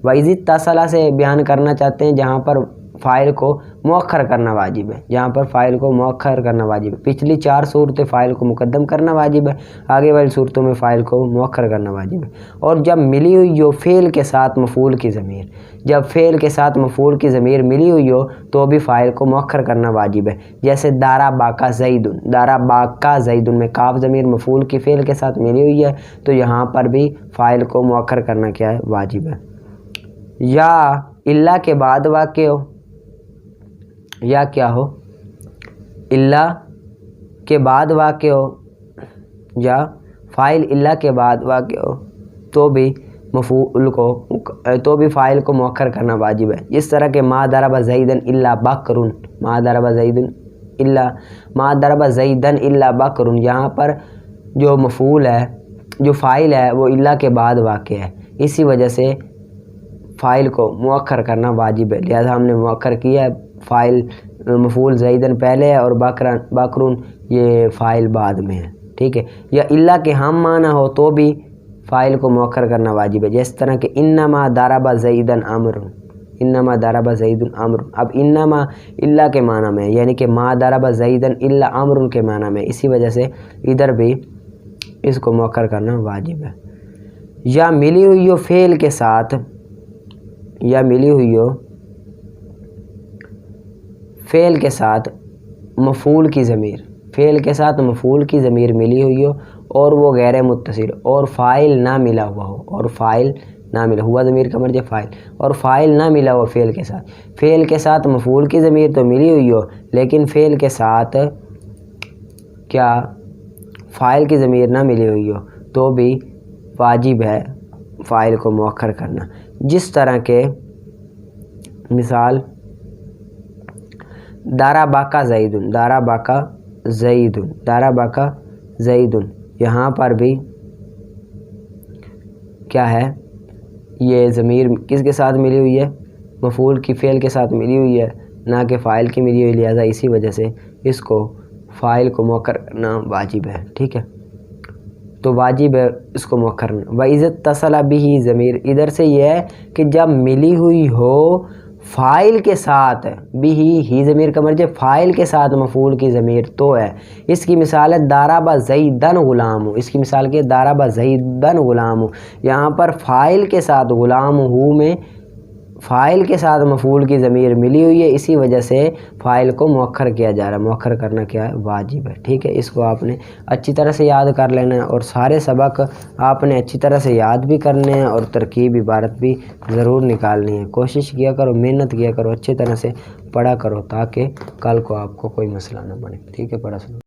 وَإِذِ اتصل سے بیان کرنا چاہتے ہیں جہاں پر فاعل کو مؤخر کرنا واجب ہے، جہاں پر فاعل کو مؤخر کرنا واجب ہے۔ پچھلی 4 صورتیں فاعل کو مقدم کرنا واجب ہے، آگے والی صورتوں میں فاعل کو مؤخر کرنا واجب ہے۔ اور جب ملی ہوئی ہو فعل کے ساتھ مفعول کی ضمیر، جب فعل کے ساتھ مفعول کی ضمیر ملی ہوئی ہو تو بھی فاعل کو مؤخر کرنا واجب ہے۔ جیسے ضربک زید، ضربک زید میں کاف ضمیر مفعول کی فعل کے ساتھ ملی ہوئی ہے تو یہاں پر بھی فاعل کو مؤخر کرنا کیا ہے؟ واجب ہے۔ یا الا کے بعد واقع ہو، یا کیا ہو؟ الا کے بعد واقع ہو، یا فاعل الا کے بعد واقع ہو تو بھی مفعول کو تو بھی فاعل کو مؤخر کرنا واجب ہے۔ جس طرح کہ ما ضرب زیدن الا بکر، ما ضرب زیدن الا، ما ضرب زیدن الا بکر، یہاں پر جو مفعول ہے، جو فاعل ہے وہ الا کے بعد واقع ہے، اسی وجہ سے فاعل کو مؤخر کرنا واجب ہے، لہذا ہم نے مؤخر کیا ہے۔ فاعل مفعول زیدن پہلے ہے اور بکرون یہ فاعل بعد میں ہے، ٹھیک ہے۔ یا الا کے ہم معنی ہو تو بھی فاعل کو مؤخر کرنا واجب ہے، جس طرح کہ انما ضرب زیدن امر، انما ضرب زید امر، اب انما الا کے معنی میں یعنی کہ ما ضرب زیدن الا امر کے معنی میں، اسی وجہ سے ادھر بھی اس کو مؤخر کرنا واجب ہے۔ یا ملی ہوئی ہو فعل کے ساتھ، یا ملی ہوئی ہو فعل کے ساتھ مفعول کی ضمیر، فعل کے ساتھ مفعول کی ضمیر ملی ہوئی ہو اور وہ غیر متصل اور فاعل نہ ملا ہوا ہو، اور فاعل نہ ملا ہوا ضمیر کا مرجع فاعل، اور فاعل نہ ملا ہوا فعل کے ساتھ، فعل کے ساتھ مفعول کی ضمیر تو ملی ہوئی ہو لیکن فعل کے ساتھ کیا فاعل کی ضمیر نہ ملی ہوئی ہو تو بھی واجب ہے فاعل کو مؤخر کرنا۔ جس طرح کہ مثال ضربک زید، ضربک زید، ضربک زید، یہاں پر بھی کیا ہے؟ یہ ضمیر کس کے ساتھ ملی ہوئی ہے؟ مفعول کی فعل کے ساتھ ملی ہوئی ہے، نہ کہ فاعل کی ملی ہوئی، لہذا اسی وجہ سے اس کو فاعل کو مؤخر کرنا واجب ہے، ٹھیک ہے۔ تو واجب ہے اس کو مؤخر کرنا۔ وَإِذَا اتصل بِهِ ضمیر، ادھر سے یہ ہے کہ جب ملی ہوئی ہو فاعل کے ساتھ، بھی ہی ضمیر کا مرجع فاعل کے ساتھ مفعول کی ضمیر تو ہے۔ اس کی مثال ہے ضرب زیدن غلام، اس کی مثال کہ ضرب زیدن غلام، یہاں پر فاعل کے ساتھ غلام ہو میں فاعل کے ساتھ مفعول کی ضمیر ملی ہوئی ہے، اسی وجہ سے فاعل کو مؤخر کیا جا رہا ہے۔ مؤخر کرنا کیا ہے؟ واجب ہے، ٹھیک ہے۔ اس کو آپ نے اچھی طرح سے یاد کر لینا ہے، اور سارے سبق آپ نے اچھی طرح سے یاد بھی کرنے ہیں اور ترکیب عبارت بھی ضرور نکالنی ہے۔ کوشش کیا کرو، محنت کیا کرو، اچھی طرح سے پڑھا کرو، تاکہ کل کو آپ کو کوئی مسئلہ نہ بنے، ٹھیک ہے۔ پڑھا سنو۔